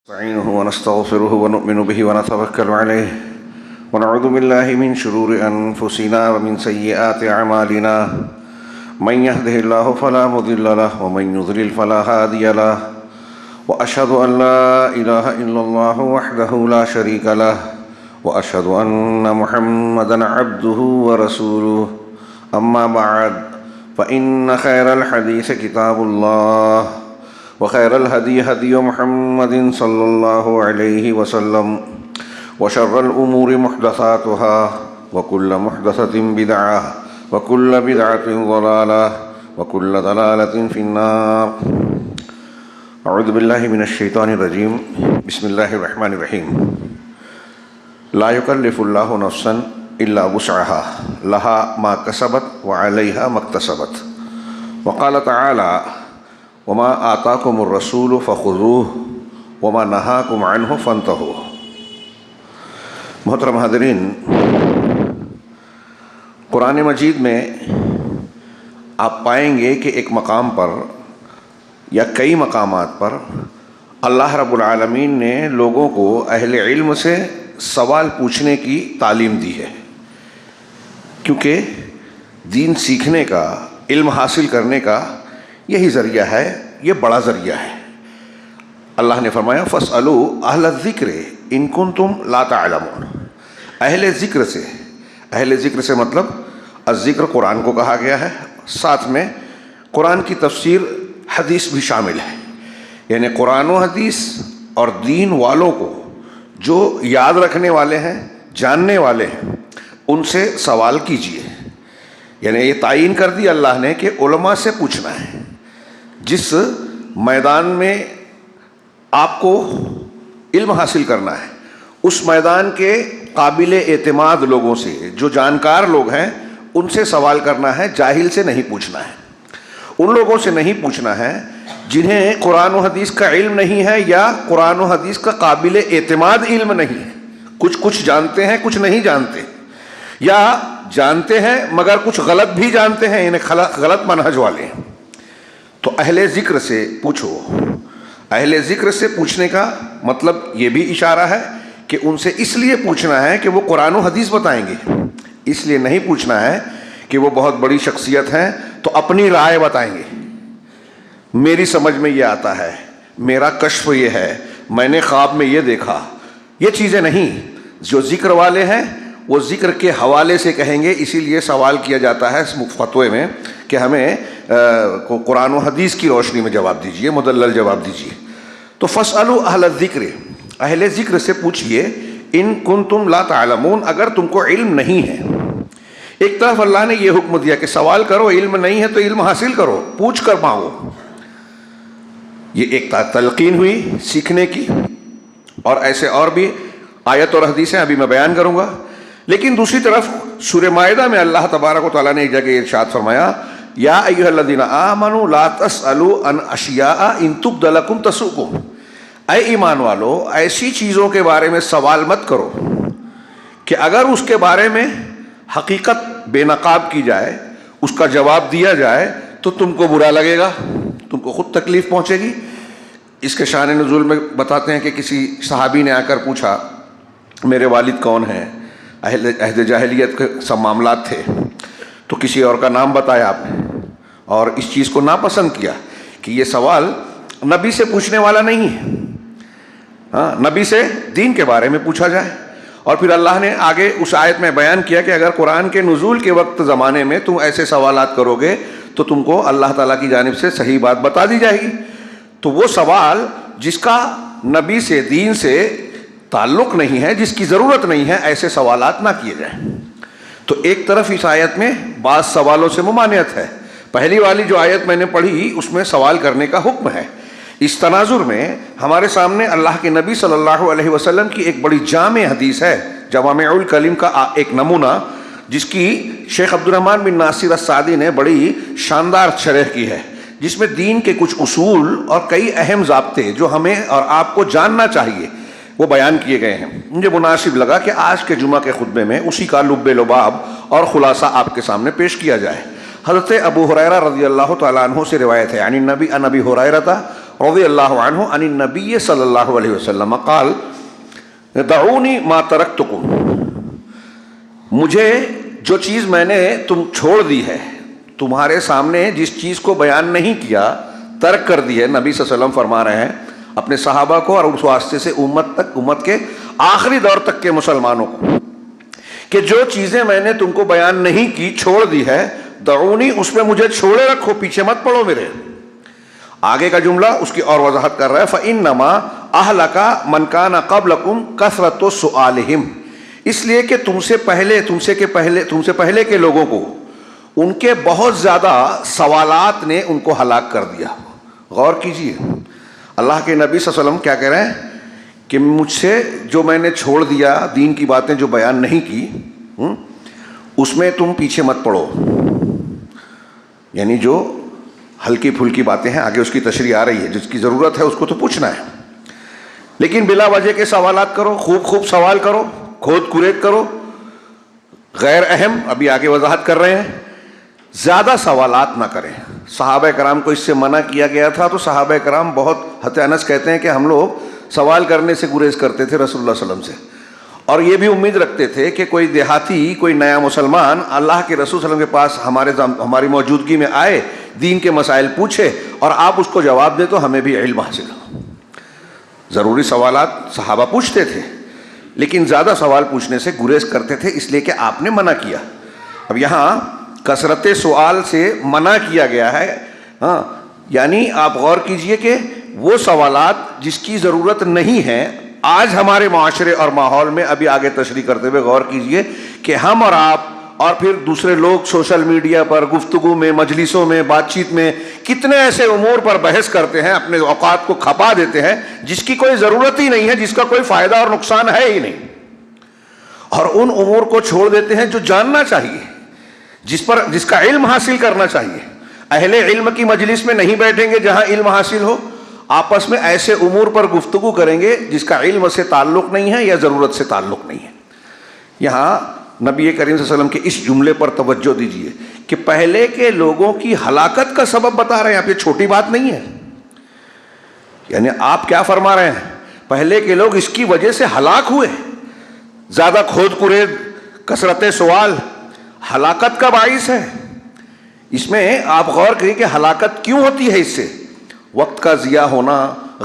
نستعينه ونستغفره ونؤمن به ونتوكل عليه ونعوذ بالله من شرور أنفسنا ومن سيئات أعمالنا من يهده الله فلا مضل له ومن يضلل فلا هادي له وأشهد أن لا إله إلا الله وحده لا شريك له وأشهد أن محمدا عبده ورسوله أما بعد فإن خير الحديث كتاب الله وخير الهدي هدي محمد صلى الله عليه وسلم وشر الأمور محدثاتها وكل محدثة بدعة وكل بدعة ضلالة وكل ضلالة في النار. أعوذ بالله من الشيطان الرجيم. بسم الله الرحمن الرحيم. لا يكلف الله نفسا إلا وسعها لها ما كسبت وعليها ما اكتسبت. وقال تعالى: وما آتاكم الرسول فخذوه وما نهاكم عنه فانتهوا. محترم حاضرین، قرآن مجید میں آپ پائیں گے کہ ایک مقام پر یا کئی مقامات پر اللہ رب العالمین نے لوگوں کو اہل علم سے سوال پوچھنے کی تعلیم دی ہے، کیونکہ دین سیکھنے کا، علم حاصل کرنے کا یہی ذریعہ ہے، یہ بڑا ذریعہ ہے. اللہ نے فرمایا: فاسألوا اہل الذکر ان کنتم لا تعلمون. اہل ذکر سے، اہل ذکر سے مطلب الذکر قرآن کو کہا گیا ہے، ساتھ میں قرآن کی تفسیر حدیث بھی شامل ہے. یعنی قرآن و حدیث اور دین والوں کو جو یاد رکھنے والے ہیں، جاننے والے ہیں، ان سے سوال کیجیے. یعنی یہ تعین کر دی اللہ نے کہ علماء سے پوچھنا ہے. جس میدان میں آپ کو علم حاصل کرنا ہے، اس میدان کے قابل اعتماد لوگوں سے، جو جانکار لوگ ہیں، ان سے سوال کرنا ہے. جاہل سے نہیں پوچھنا ہے. ان لوگوں سے نہیں پوچھنا ہے جنہیں قرآن و حدیث کا علم نہیں ہے یا قرآن و حدیث کا قابل اعتماد علم نہیں ہے. کچھ جانتے ہیں، کچھ نہیں جانتے، یا جانتے ہیں مگر کچھ غلط بھی جانتے ہیں، یعنی غلط منہج والے ہیں. تو اہل ذکر سے پوچھو. اہل ذکر سے پوچھنے کا مطلب یہ بھی اشارہ ہے کہ ان سے اس لیے پوچھنا ہے کہ وہ قرآن و حدیث بتائیں گے. اس لیے نہیں پوچھنا ہے کہ وہ بہت بڑی شخصیت ہیں تو اپنی رائے بتائیں گے. میری سمجھ میں یہ آتا ہے، میرا کشف یہ ہے، میں نے خواب میں یہ دیکھا. یہ چیزیں نہیں. جو ذکر والے ہیں وہ ذکر کے حوالے سے کہیں گے. اسی لیے سوال کیا جاتا ہے اس فتوے میں کہ ہمیں قرآن و حدیث کی روشنی میں جواب دیجئے، مدلل جواب دیجئے. تو فاسألوا اہل الذکر، اہل ذکر سے پوچھئے، ان کنتم لا تعلمون، اگر تم کو علم نہیں ہے. ایک طرف اللہ نے یہ حکم دیا کہ سوال کرو، علم نہیں ہے تو علم حاصل کرو، پوچھ کر مانگو. یہ ایک تلقین ہوئی سیکھنے کی، اور ایسے اور بھی آیت اور حدیثیں ابھی میں بیان کروں گا. لیکن دوسری طرف سورہ مائدہ میں اللہ تبارک و تعالیٰ نے ایک جگہ ارشاد فرمایا: یا ایھا الذین آمنوا لا تسألوا عن اشیاء ان تبد لکم تسؤکم. اے ایمان والو، ایسی چیزوں کے بارے میں سوال مت کرو کہ اگر اس کے بارے میں حقیقت بے نقاب کی جائے، اس کا جواب دیا جائے تو تم کو برا لگے گا، تم کو خود تکلیف پہنچے گی. اس کے شان نزول میں بتاتے ہیں کہ کسی صحابی نے آ کر پوچھا: میرے والد کون ہیں؟ عہد جاہلیت کے سب معاملات تھے. تو کسی اور کا نام بتایا آپ نے، اور اس چیز کو ناپسند کیا کہ یہ سوال نبی سے پوچھنے والا نہیں ہے. ہاں، نبی سے دین کے بارے میں پوچھا جائے. اور پھر اللہ نے آگے اس آیت میں بیان کیا کہ اگر قرآن کے نزول کے وقت زمانے میں تم ایسے سوالات کرو گے تو تم کو اللہ تعالیٰ کی جانب سے صحیح بات بتا دی جائے گی. تو وہ سوال جس کا نبی سے، دین سے تعلق نہیں ہے، جس کی ضرورت نہیں ہے، ایسے سوالات نہ کیے جائیں. تو ایک طرف اس آیت میں بعض سوالوں سے ممانعت ہے. پہلی والی جو آیت میں نے پڑھی اس میں سوال کرنے کا حکم ہے. اس تناظر میں ہمارے سامنے اللہ کے نبی صلی اللہ علیہ وسلم کی ایک بڑی جامع حدیث ہے، جوامع الکلم کا ایک نمونہ، جس کی شیخ عبد الرحمن بن ناصر السعدی نے بڑی شاندار شرح کی ہے، جس میں دین کے کچھ اصول اور کئی اہم ضابطے جو ہمیں اور آپ کو جاننا چاہیے وہ بیان کیے گئے ہیں. مجھے مناسب لگا کہ آج کے جمعہ کے خطبے میں اسی کا لب لباب اور خلاصہ آپ کے سامنے پیش کیا جائے. حضرت ابو ہریرہ رضی اللہ تعالیٰ عنہ سے روایت ہے، یعنی نبی ان ابی ہریرہ رضی اللہ عنہ عن النبی صلی اللہ علیہ وسلم قال دعونی ما ترکتکم، مجھے جو چیز میں نے تم چھوڑ دی ہے، تمہارے سامنے جس چیز کو بیان نہیں کیا، ترک کر دی ہے، نبی صلی اللہ علیہ وسلم فرما رہے ہیں اپنے صحابہ کو اور اس واسطے سے امت کے آخری دور تک کے مسلمانوں کو، کہ جو چیزیں میں نے تم کو بیان نہیں کی، چھوڑ دی ہے، دعونی، اس میں مجھے چھوڑے رکھو، پیچھے مت پڑو میرے۔ آگے کا جملہ اس کی اور وضاحت کر رہا ہے، فَإِنَّمَا أَهْلَكَ مَنْ كَانَ قَبْلَكُمْ كَثْرَةُ سُؤَالِهِمْ، اس لیے کہ تم سے پہلے کے لوگوں کو ان کے بہت زیادہ سوالات نے ان کو ہلاک کر دیا۔ غور کیجئے، اللہ کے نبی صلی اللہ علیہ وسلم کیا کہہ رہے ہیں کہ مجھ سے جو میں نے چھوڑ دیا، دین کی باتیں جو بیان نہیں کی، اس میں تم پیچھے مت پڑو، یعنی جو ہلکی پھلکی باتیں ہیں، آگے اس کی تشریح آ رہی ہے، جس کی ضرورت ہے اس کو تو پوچھنا ہے، لیکن بلا وجہ کے سوالات کرو، خوب سوال کرو، کھود کرید کرو، غیر اہم، ابھی آگے وضاحت کر رہے ہیں، زیادہ سوالات نہ کریں۔ صحابہ کرام کو اس سے منع کیا گیا تھا، تو صحابہ کرام بہت، حضرت انس کہتے ہیں کہ ہم لوگ سوال کرنے سے گریز کرتے تھے رسول اللہ صلی اللہ علیہ وسلم سے، اور یہ بھی امید رکھتے تھے کہ کوئی دیہاتی، کوئی نیا مسلمان اللہ کے رسول صلی اللہ علیہ وسلم کے پاس ہماری موجودگی میں آئے، دین کے مسائل پوچھے اور آپ اس کو جواب دیں تو ہمیں بھی علم حاصل ہو۔ ضروری سوالات صحابہ پوچھتے تھے، لیکن زیادہ سوال پوچھنے سے گریز کرتے تھے، اس لیے کہ آپ نے منع کیا۔ اب یہاں کثرت سوال سے منع کیا گیا ہے، ہاں، یعنی آپ غور کیجئے کہ وہ سوالات جس کی ضرورت نہیں ہے آج ہمارے معاشرے اور ماحول میں، ابھی آگے تشریح کرتے ہوئے غور کیجئے کہ ہم اور آپ اور پھر دوسرے لوگ سوشل میڈیا پر، گفتگو میں، مجلسوں میں، بات چیت میں کتنے ایسے امور پر بحث کرتے ہیں، اپنے اوقات کو کھپا دیتے ہیں جس کی کوئی ضرورت ہی نہیں ہے، جس کا کوئی فائدہ اور نقصان ہے ہی نہیں، اور ان امور کو چھوڑ دیتے ہیں جو جاننا چاہیے، جس کا علم حاصل کرنا چاہیے۔ اہل علم کی مجلس میں نہیں بیٹھیں گے جہاں علم حاصل ہو، آپس میں ایسے امور پر گفتگو کریں گے جس کا علم سے تعلق نہیں ہے یا ضرورت سے تعلق نہیں ہے۔ یہاں نبی کریم صلی اللہ علیہ وسلم کے اس جملے پر توجہ دیجیے کہ پہلے کے لوگوں کی ہلاکت کا سبب بتا رہے ہیں آپ، یہ چھوٹی بات نہیں ہے، یعنی آپ کیا فرما رہے ہیں، پہلے کے لوگ اس کی وجہ سے ہلاک ہوئے، زیادہ کھود کرید، کثرت سوال ہلاکت کا باعث ہے۔ اس میں آپ غور کریے کہ ہلاکت کیوں ہوتی ہے، اس سے وقت کا ضیاع ہونا،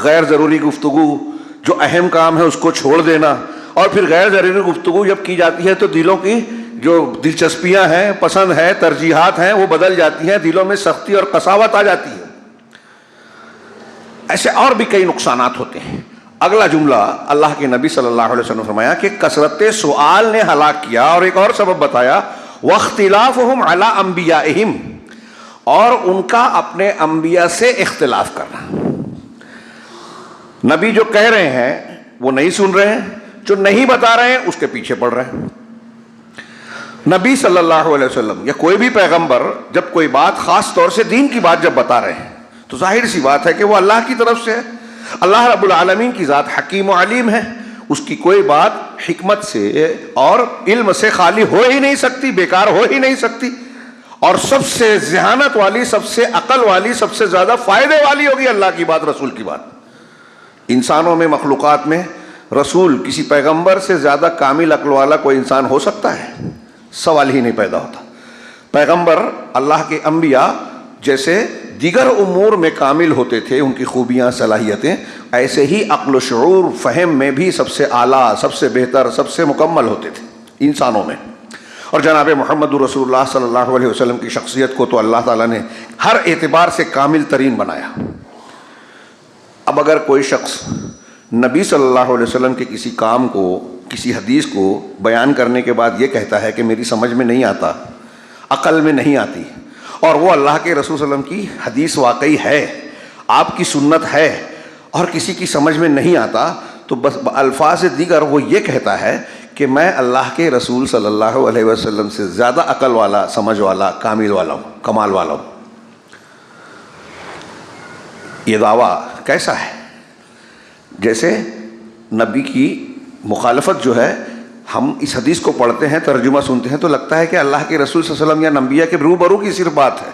غیر ضروری گفتگو، جو اہم کام ہے اس کو چھوڑ دینا، اور پھر غیر ضروری گفتگو جب کی جاتی ہے تو دلوں کی جو دلچسپیاں ہیں، پسند ہے، ترجیحات ہیں، وہ بدل جاتی ہیں، دلوں میں سختی اور قساوت آ جاتی ہے۔ ایسے اور بھی کئی نقصانات ہوتے ہیں۔ اگلا جملہ اللہ کے نبی صلی اللہ علیہ وسلم نے فرمایا کہ کثرت سوال نے ہلاک کیا، اور ایک اور سبب بتایا، واختلافہم علی انبیائہم، اور ان کا اپنے انبیاء سے اختلاف کرنا۔ نبی جو کہہ رہے ہیں وہ نہیں سن رہے ہیں، جو نہیں بتا رہے ہیں اس کے پیچھے پڑ رہے ہیں۔ نبی صلی اللہ علیہ وسلم یا کوئی بھی پیغمبر جب کوئی بات، خاص طور سے دین کی بات جب بتا رہے ہیں، تو ظاہر سی بات ہے کہ وہ اللہ کی طرف سے ہے۔ اللہ رب العالمین کی ذات حکیم و علیم ہے، اس کی کوئی بات حکمت سے اور علم سے خالی ہو ہی نہیں سکتی، بیکار ہو ہی نہیں سکتی، اور سب سے ذہانت والی، سب سے عقل والی، سب سے زیادہ فائدے والی ہوگی اللہ کی بات، رسول کی بات۔ انسانوں میں، مخلوقات میں رسول، کسی پیغمبر سے زیادہ کامل عقل والا کوئی انسان ہو سکتا ہے؟ سوال ہی نہیں پیدا ہوتا۔ پیغمبر اللہ کے انبیاء جیسے دیگر امور میں کامل ہوتے تھے، ان کی خوبیاں، صلاحیتیں، ایسے ہی عقل و شعور، فہم میں بھی سب سے اعلیٰ، سب سے بہتر، سب سے مکمل ہوتے تھے انسانوں میں۔ اور جناب محمد رسول اللہ صلی اللہ علیہ وسلم کی شخصیت کو تو اللہ تعالیٰ نے ہر اعتبار سے کامل ترین بنایا۔ اب اگر کوئی شخص نبی صلی اللہ علیہ وسلم کے کسی کام کو، کسی حدیث کو بیان کرنے کے بعد یہ کہتا ہے کہ میری سمجھ میں نہیں آتا، عقل میں نہیں آتی، اور وہ اللہ کے رسول صلی اللہ علیہ وسلم کی حدیث واقعی ہے، آپ کی سنت ہے، اور کسی کی سمجھ میں نہیں آتا، تو بس الفاظ دیگر وہ یہ کہتا ہے کہ میں اللہ کے رسول صلی اللہ علیہ وسلم سے زیادہ عقل والا، سمجھ والا، کامل والا ہوں، کمال والا ہوں۔ یہ دعویٰ کیسا ہے؟ جیسے نبی کی مخالفت جو ہے، ہم اس حدیث کو پڑھتے ہیں، ترجمہ سنتے ہیں تو لگتا ہے کہ اللہ کے رسول صلی اللہ علیہ وسلم یا انبیاء کے روبرو کی صرف بات ہے،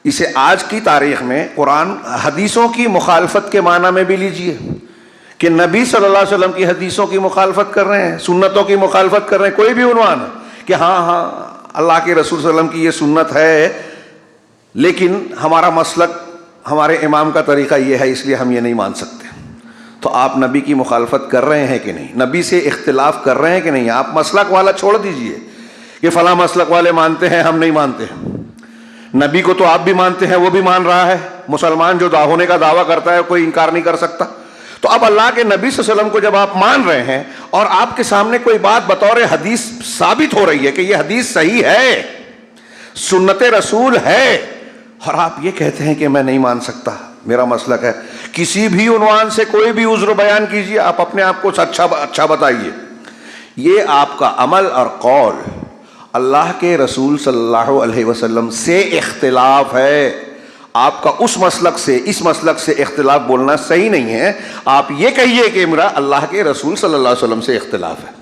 اسے آج کی تاریخ میں قرآن حدیثوں کی مخالفت کے معنی میں بھی لیجئے کہ نبی صلی اللہ علیہ وسلم کی حدیثوں کی مخالفت کر رہے ہیں، سنتوں کی مخالفت کر رہے ہیں، کوئی بھی عنوان کہ ہاں اللہ کے رسول صلی اللہ علیہ وسلم کی یہ سنت ہے لیکن ہمارا مسلک ہمارے امام کا طریقہ یہ ہے اس لیے ہم یہ نہیں مان سکتے، تو آپ نبی کی مخالفت کر رہے ہیں کہ نہیں؟ نبی سے اختلاف کر رہے ہیں کہ نہیں؟ آپ مسلک والا چھوڑ دیجئے کہ فلاں مسلک والے مانتے ہیں ہم نہیں مانتے ہیں، نبی کو تو آپ بھی مانتے ہیں وہ بھی مان رہا ہے، مسلمان جو ہونے کا دعویٰ کرتا ہے کوئی انکار نہیں کر سکتا، تو اب اللہ کے نبی صلی اللہ علیہ وسلم کو جب آپ مان رہے ہیں اور آپ کے سامنے کوئی بات بطور حدیث ثابت ہو رہی ہے کہ یہ حدیث صحیح ہے، سنت رسول ہے، اور آپ یہ کہتے ہیں کہ میں نہیں مان سکتا، میرا مسلک ہے، کسی بھی عنوان سے کوئی بھی عذر بیان کیجئے، آپ اپنے آپ کو اچھا بتائیے، یہ آپ کا عمل اور قول اللہ کے رسول صلی اللہ علیہ وسلم سے اختلاف ہے، آپ کا اس مسلک سے اختلاف بولنا صحیح نہیں ہے، آپ یہ کہیے کہ میرا اللہ کے رسول صلی اللہ علیہ وسلم سے اختلاف ہے،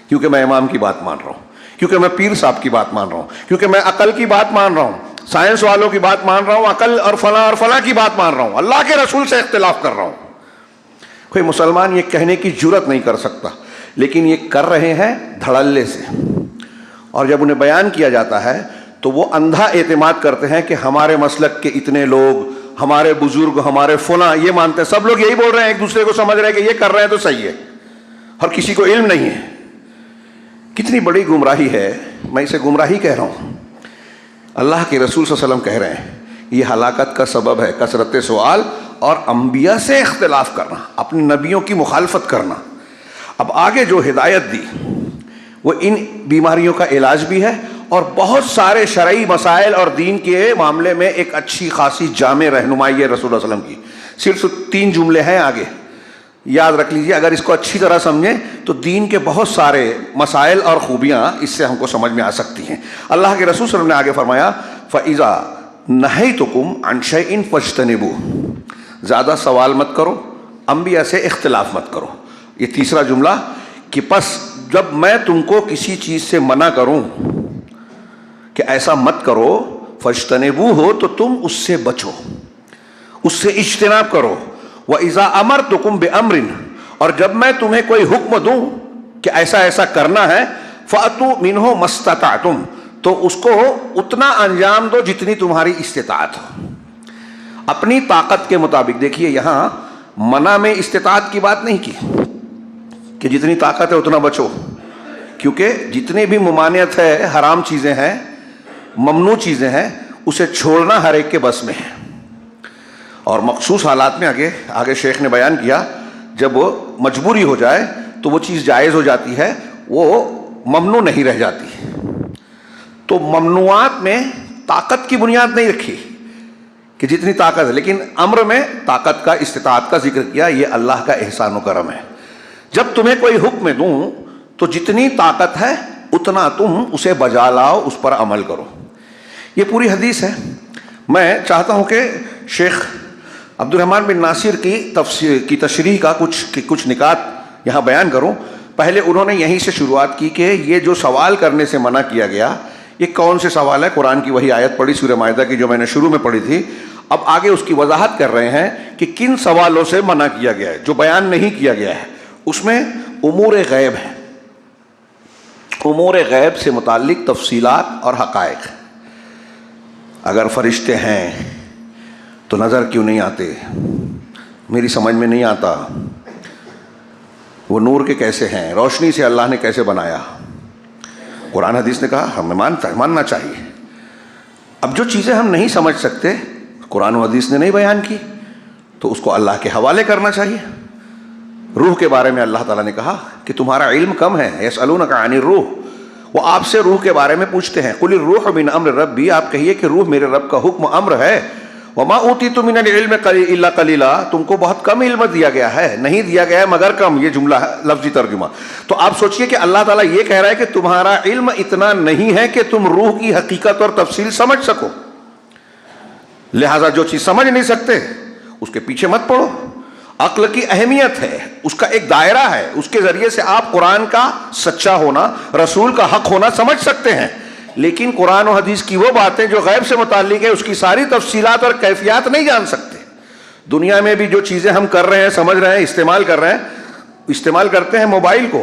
کیونکہ میں امام کی بات مان رہا ہوں، کیونکہ میں پیر صاحب کی بات مان رہا ہوں، کیونکہ میں عقل کی بات مان رہا ہوں، سائنس والوں کی بات مان رہا ہوں، عقل اور فلاں کی بات مان رہا ہوں، اللہ کے رسول سے اختلاف کر رہا ہوں۔ کوئی مسلمان یہ کہنے کی جرت نہیں کر سکتا، لیکن یہ کر رہے ہیں دھڑلے سے، اور جب انہیں بیان کیا جاتا ہے تو وہ اندھا اعتماد کرتے ہیں کہ ہمارے مسلک کے اتنے لوگ، ہمارے بزرگ، ہمارے فلاں یہ مانتے ہیں، سب لوگ یہی بول رہے ہیں، ایک دوسرے کو سمجھ رہے ہیں کہ یہ کر رہے ہیں تو صحیح ہے، اور کسی کو علم نہیں ہے۔ کتنی بڑی گمراہی ہے، میں اسے گمراہی کہہ رہا ہوں۔ اللہ کے رسول صلی اللہ علیہ وسلم کہہ رہے ہیں یہ ہلاکت کا سبب ہے کثرت سوال اور انبیاء سے اختلاف کرنا، اپنے نبیوں کی مخالفت کرنا۔ اب آگے جو ہدایت دی وہ ان بیماریوں کا علاج بھی ہے، اور بہت سارے شرعی مسائل اور دین کے معاملے میں ایک اچھی خاصی جامع رہنمائی ہے رسول اللہ علیہ وسلم کی۔ صرف 3 جملے ہیں آگے، یاد رکھ لیجئے، اگر اس کو اچھی طرح سمجھیں تو دین کے بہت سارے مسائل اور خوبیاں اس سے ہم کو سمجھ میں آ سکتی ہیں۔ اللہ کے رسول صلی اللہ علیہ وسلم نے آگے فرمایا فَإِذَا نَهَيْتُكُمْ عَنْ شَيْءٍ فَاجْتَنِبُوهُ، زیادہ سوال مت کرو، انبیاء سے اختلاف مت کرو۔ یہ تیسرا جملہ کہ پس جب میں تم کو کسی چیز سے منع کروں کہ ایسا مت کرو، فَاجْتَنِبُوهُ، تو تم اس سے بچو، اس سے اجتناب کرو۔ وَإِذَا أَمَرْتُكُمْ بِأَمْرٍ، اور جب میں تمہیں کوئی حکم دوں کہ ایسا ایسا کرنا ہے، فَأْتُوا مِنْهُ مَا اسْتَطَعْتُمْ، تو اس کو اتنا انجام دو جتنی تمہاری استطاعت ہو، اپنی طاقت کے مطابق۔ دیکھیے یہاں منع میں استطاعت کی بات نہیں کی کہ جتنی طاقت ہے اتنا بچو، کیونکہ جتنی بھی ممانعت ہے، حرام چیزیں ہیں، ممنوع چیزیں ہیں، اسے چھوڑنا ہر ایک کے بس میں ہے، اور مخصوص حالات میں آگے شیخ نے بیان کیا جب وہ مجبوری ہو جائے تو وہ چیز جائز ہو جاتی ہے، وہ ممنوع نہیں رہ جاتی۔ تو ممنوعات میں طاقت کی بنیاد نہیں رکھی کہ جتنی طاقت ہے، لیکن امر میں طاقت کا، استطاعت کا ذکر کیا، یہ اللہ کا احسان و کرم ہے۔ جب تمہیں کوئی حکم دوں تو جتنی طاقت ہے اتنا تم اسے بجا لاؤ، اس پر عمل کرو۔ یہ پوری حدیث ہے۔ میں چاہتا ہوں کہ شیخ عبد الرحمن بن ناصر کی تشریح کا کچھ نکات یہاں بیان کروں۔ پہلے انہوں نے یہیں سے شروعات کی کہ یہ جو سوال کرنے سے منع کیا گیا یہ کون سے سوال ہے؟ قرآن کی وہی آیت پڑھی سورہ مائدہ کی جو میں نے شروع میں پڑھی تھی، اب آگے اس کی وضاحت کر رہے ہیں کہ کن سوالوں سے منع کیا گیا ہے جو بیان نہیں کیا گیا ہے۔ اس میں امور غیب ہے، امور غیب سے متعلق تفصیلات اور حقائق۔ اگر فرشتے ہیں تو نظر کیوں نہیں آتے؟ میری سمجھ میں نہیں آتا۔ وہ نور کے کیسے ہیں؟ روشنی سے اللہ نے کیسے بنایا؟ قرآن حدیث نے کہا ہمیں ماننا چاہیے۔ اب جو چیزیں ہم نہیں سمجھ سکتے، قرآن و حدیث نے نہیں بیان کی، تو اس کو اللہ کے حوالے کرنا چاہیے۔ روح کے بارے میں اللہ تعالیٰ نے کہا کہ تمہارا علم کم ہے، یسألونک عن الروح، وہ آپ سے روح کے بارے میں پوچھتے ہیں۔ قل الروح من امر ربی، آپ کہیے کہ روح میرے رب کا حکم امر ہے۔ وما اوتیتم من العلم الا قلیلا، تم کو بہت کم علم دیا گیا ہے، نہیں دیا گیا ہے مگر کم۔ یہ جملہ ہے لفظی ترجمہ۔ تو آپ سوچئے کہ اللہ تعالیٰ یہ کہہ رہا ہے کہ تمہارا علم اتنا نہیں ہے کہ تم روح کی حقیقت اور تفصیل سمجھ سکو، لہٰذا جو چیز سمجھ نہیں سکتے اس کے پیچھے مت پڑو۔ عقل کی اہمیت ہے، اس کا ایک دائرہ ہے، اس کے ذریعے سے آپ قرآن کا سچا ہونا، رسول کا حق ہونا سمجھ سکتے ہیں، لیکن قرآن و حدیث کی وہ باتیں جو غیب سے متعلق ہے اس کی ساری تفصیلات اور کیفیات نہیں جان سکتے. دنیا میں بھی جو چیزیں ہم کر رہے ہیں، سمجھ رہے ہیں، استعمال کر رہے ہیں، استعمال کرتے ہیں موبائل کو،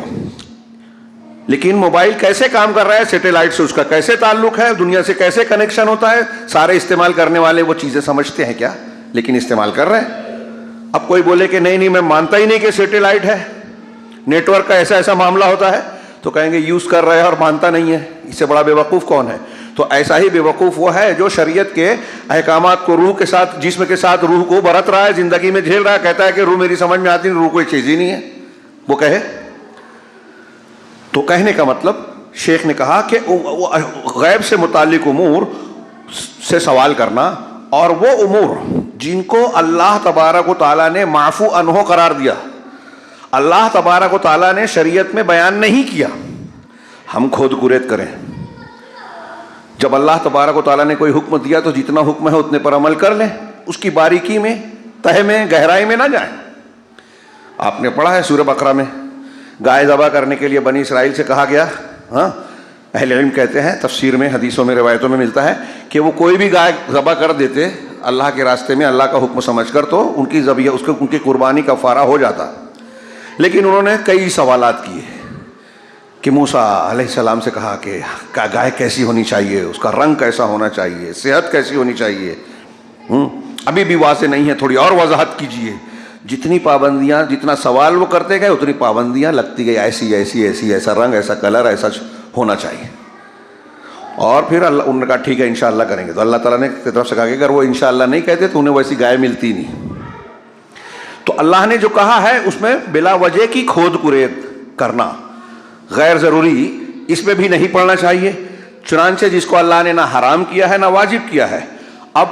لیکن موبائل کیسے کام کر رہا ہے، سیٹلائٹ سے اس کا کیسے تعلق ہے، دنیا سے کیسے کنیکشن ہوتا ہے، سارے استعمال کرنے والے وہ چیزیں سمجھتے ہیں کیا؟ لیکن استعمال کر رہے ہیں. اب کوئی بولے کہ نہیں میں مانتا ہی نہیں کہ سیٹلائٹ ہے، نیٹ ورک کا ایسا معاملہ ہوتا ہے، تو کہیں گے یوز کر رہے ہیں اور مانتا نہیں ہے. اس سے بڑا بے وقوف کون ہے؟ تو ایسا ہی بے وقوف وہ ہے جو شریعت کے احکامات کو روح کے ساتھ، جسم کے ساتھ روح کو برت رہا ہے، زندگی میں جھیل رہا ہے، کہتا ہے کہ روح میری سمجھ میں آتی نہیں، روح کوئی چیز ہی نہیں ہے وہ کہے. تو کہنے کا مطلب شیخ نے کہا کہ غیب سے متعلق امور سے سوال کرنا، اور وہ امور جن کو اللہ تبارک و تعالیٰ نے معفو عنہ قرار دیا، اللہ تبارک و تعالیٰ نے شریعت میں بیان نہیں کیا، ہم کھود کرید کریں. جب اللہ تبارک و تعالیٰ نے کوئی حکم دیا تو جتنا حکم ہے اتنے پر عمل کر لیں، اس کی باریکی میں، تہ میں، گہرائی میں نہ جائیں. آپ نے پڑھا ہے سورہ بقرہ میں گائے ذبح کرنے کے لیے بنی اسرائیل سے کہا گیا. ہاں، اہل علم کہتے ہیں، تفسیر میں، حدیثوں میں، روایتوں میں ملتا ہے کہ وہ کوئی بھی گائے ذبح کر دیتے اللہ کے راستے میں، اللہ کا حکم سمجھ کر، تو ان کی ذبیحہ، ان کی قربانی کفارہ ہو جاتا. لیکن انہوں نے کئی سوالات کیے کہ موسیٰ علیہ السلام سے کہا کہ گائے کیسی ہونی چاہیے، اس کا رنگ کیسا ہونا چاہیے، صحت کیسی ہونی چاہیے. ابھی بھی واضح نہیں ہے، تھوڑی اور وضاحت کیجیے. جتنی پابندیاں، جتنا سوال وہ کرتے گئے اتنی پابندیاں لگتی گئی، ایسی ایسی ایسی، ایسا رنگ، ایسا کلر، ایسا ہونا چاہیے. اور پھر اللہ، انہوں نے کہا ٹھیک ہے انشاءاللہ کریں گے. تو اللہ تعالیٰ نے کی طرف سے کہا کہ اگر وہ انشاءاللہ نہیں کہتے تو انہیں ویسی گائے ملتی نہیں. تو اللہ نے جو کہا ہے اس میں بلا وجہ کی کھود کرید کرنا غیر ضروری، اس میں بھی نہیں پڑنا چاہیے. چنانچہ جس کو اللہ نے نہ حرام کیا ہے نہ واجب کیا ہے، اب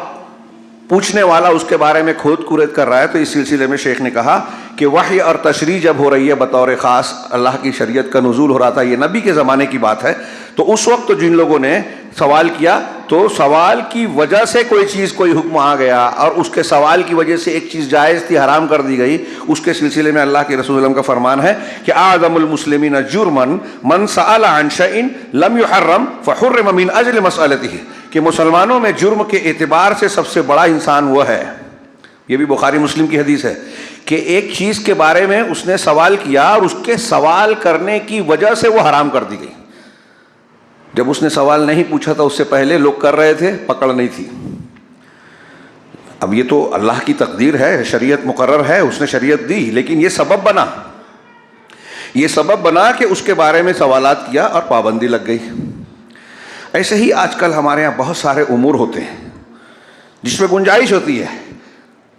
پوچھنے والا اس کے بارے میں کھود کرید کر رہا ہے. تو اس سلسلے میں شیخ نے کہا کہ وحی اور تشریح جب ہو رہی ہے بطور خاص، اللہ کی شریعت کا نزول ہو رہا تھا، یہ نبی کے زمانے کی بات ہے، تو اس وقت جن لوگوں نے سوال کیا تو سوال کی وجہ سے کوئی چیز، کوئی حکم آ گیا اور اس کے سوال کی وجہ سے ایک چیز جائز تھی حرام کر دی گئی. اس کے سلسلے میں اللہ کے رسول صلی اللہ علیہ وسلم کا فرمان ہے کہ اعظم المسلمین جرمن من سأل عن شيء لم يحرم فحرم من اجل مسألته، کہ مسلمانوں میں جرم کے اعتبار سے سب سے بڑا انسان وہ ہے، یہ بھی بخاری مسلم کی حدیث ہے، کہ ایک چیز کے بارے میں اس نے سوال کیا اور اس کے سوال کرنے کی وجہ سے وہ حرام کر دی گئی. جب اس نے سوال نہیں پوچھا تھا اس سے پہلے لوگ کر رہے تھے، پکڑ نہیں تھی. اب یہ تو اللہ کی تقدیر ہے، شریعت مقرر ہے، اس نے شریعت دی، لیکن یہ سبب بنا کہ اس کے بارے میں سوالات کیا اور پابندی لگ گئی. ایسے ہی آج کل ہمارے ہاں بہت سارے امور ہوتے ہیں جس میں گنجائش ہوتی ہے،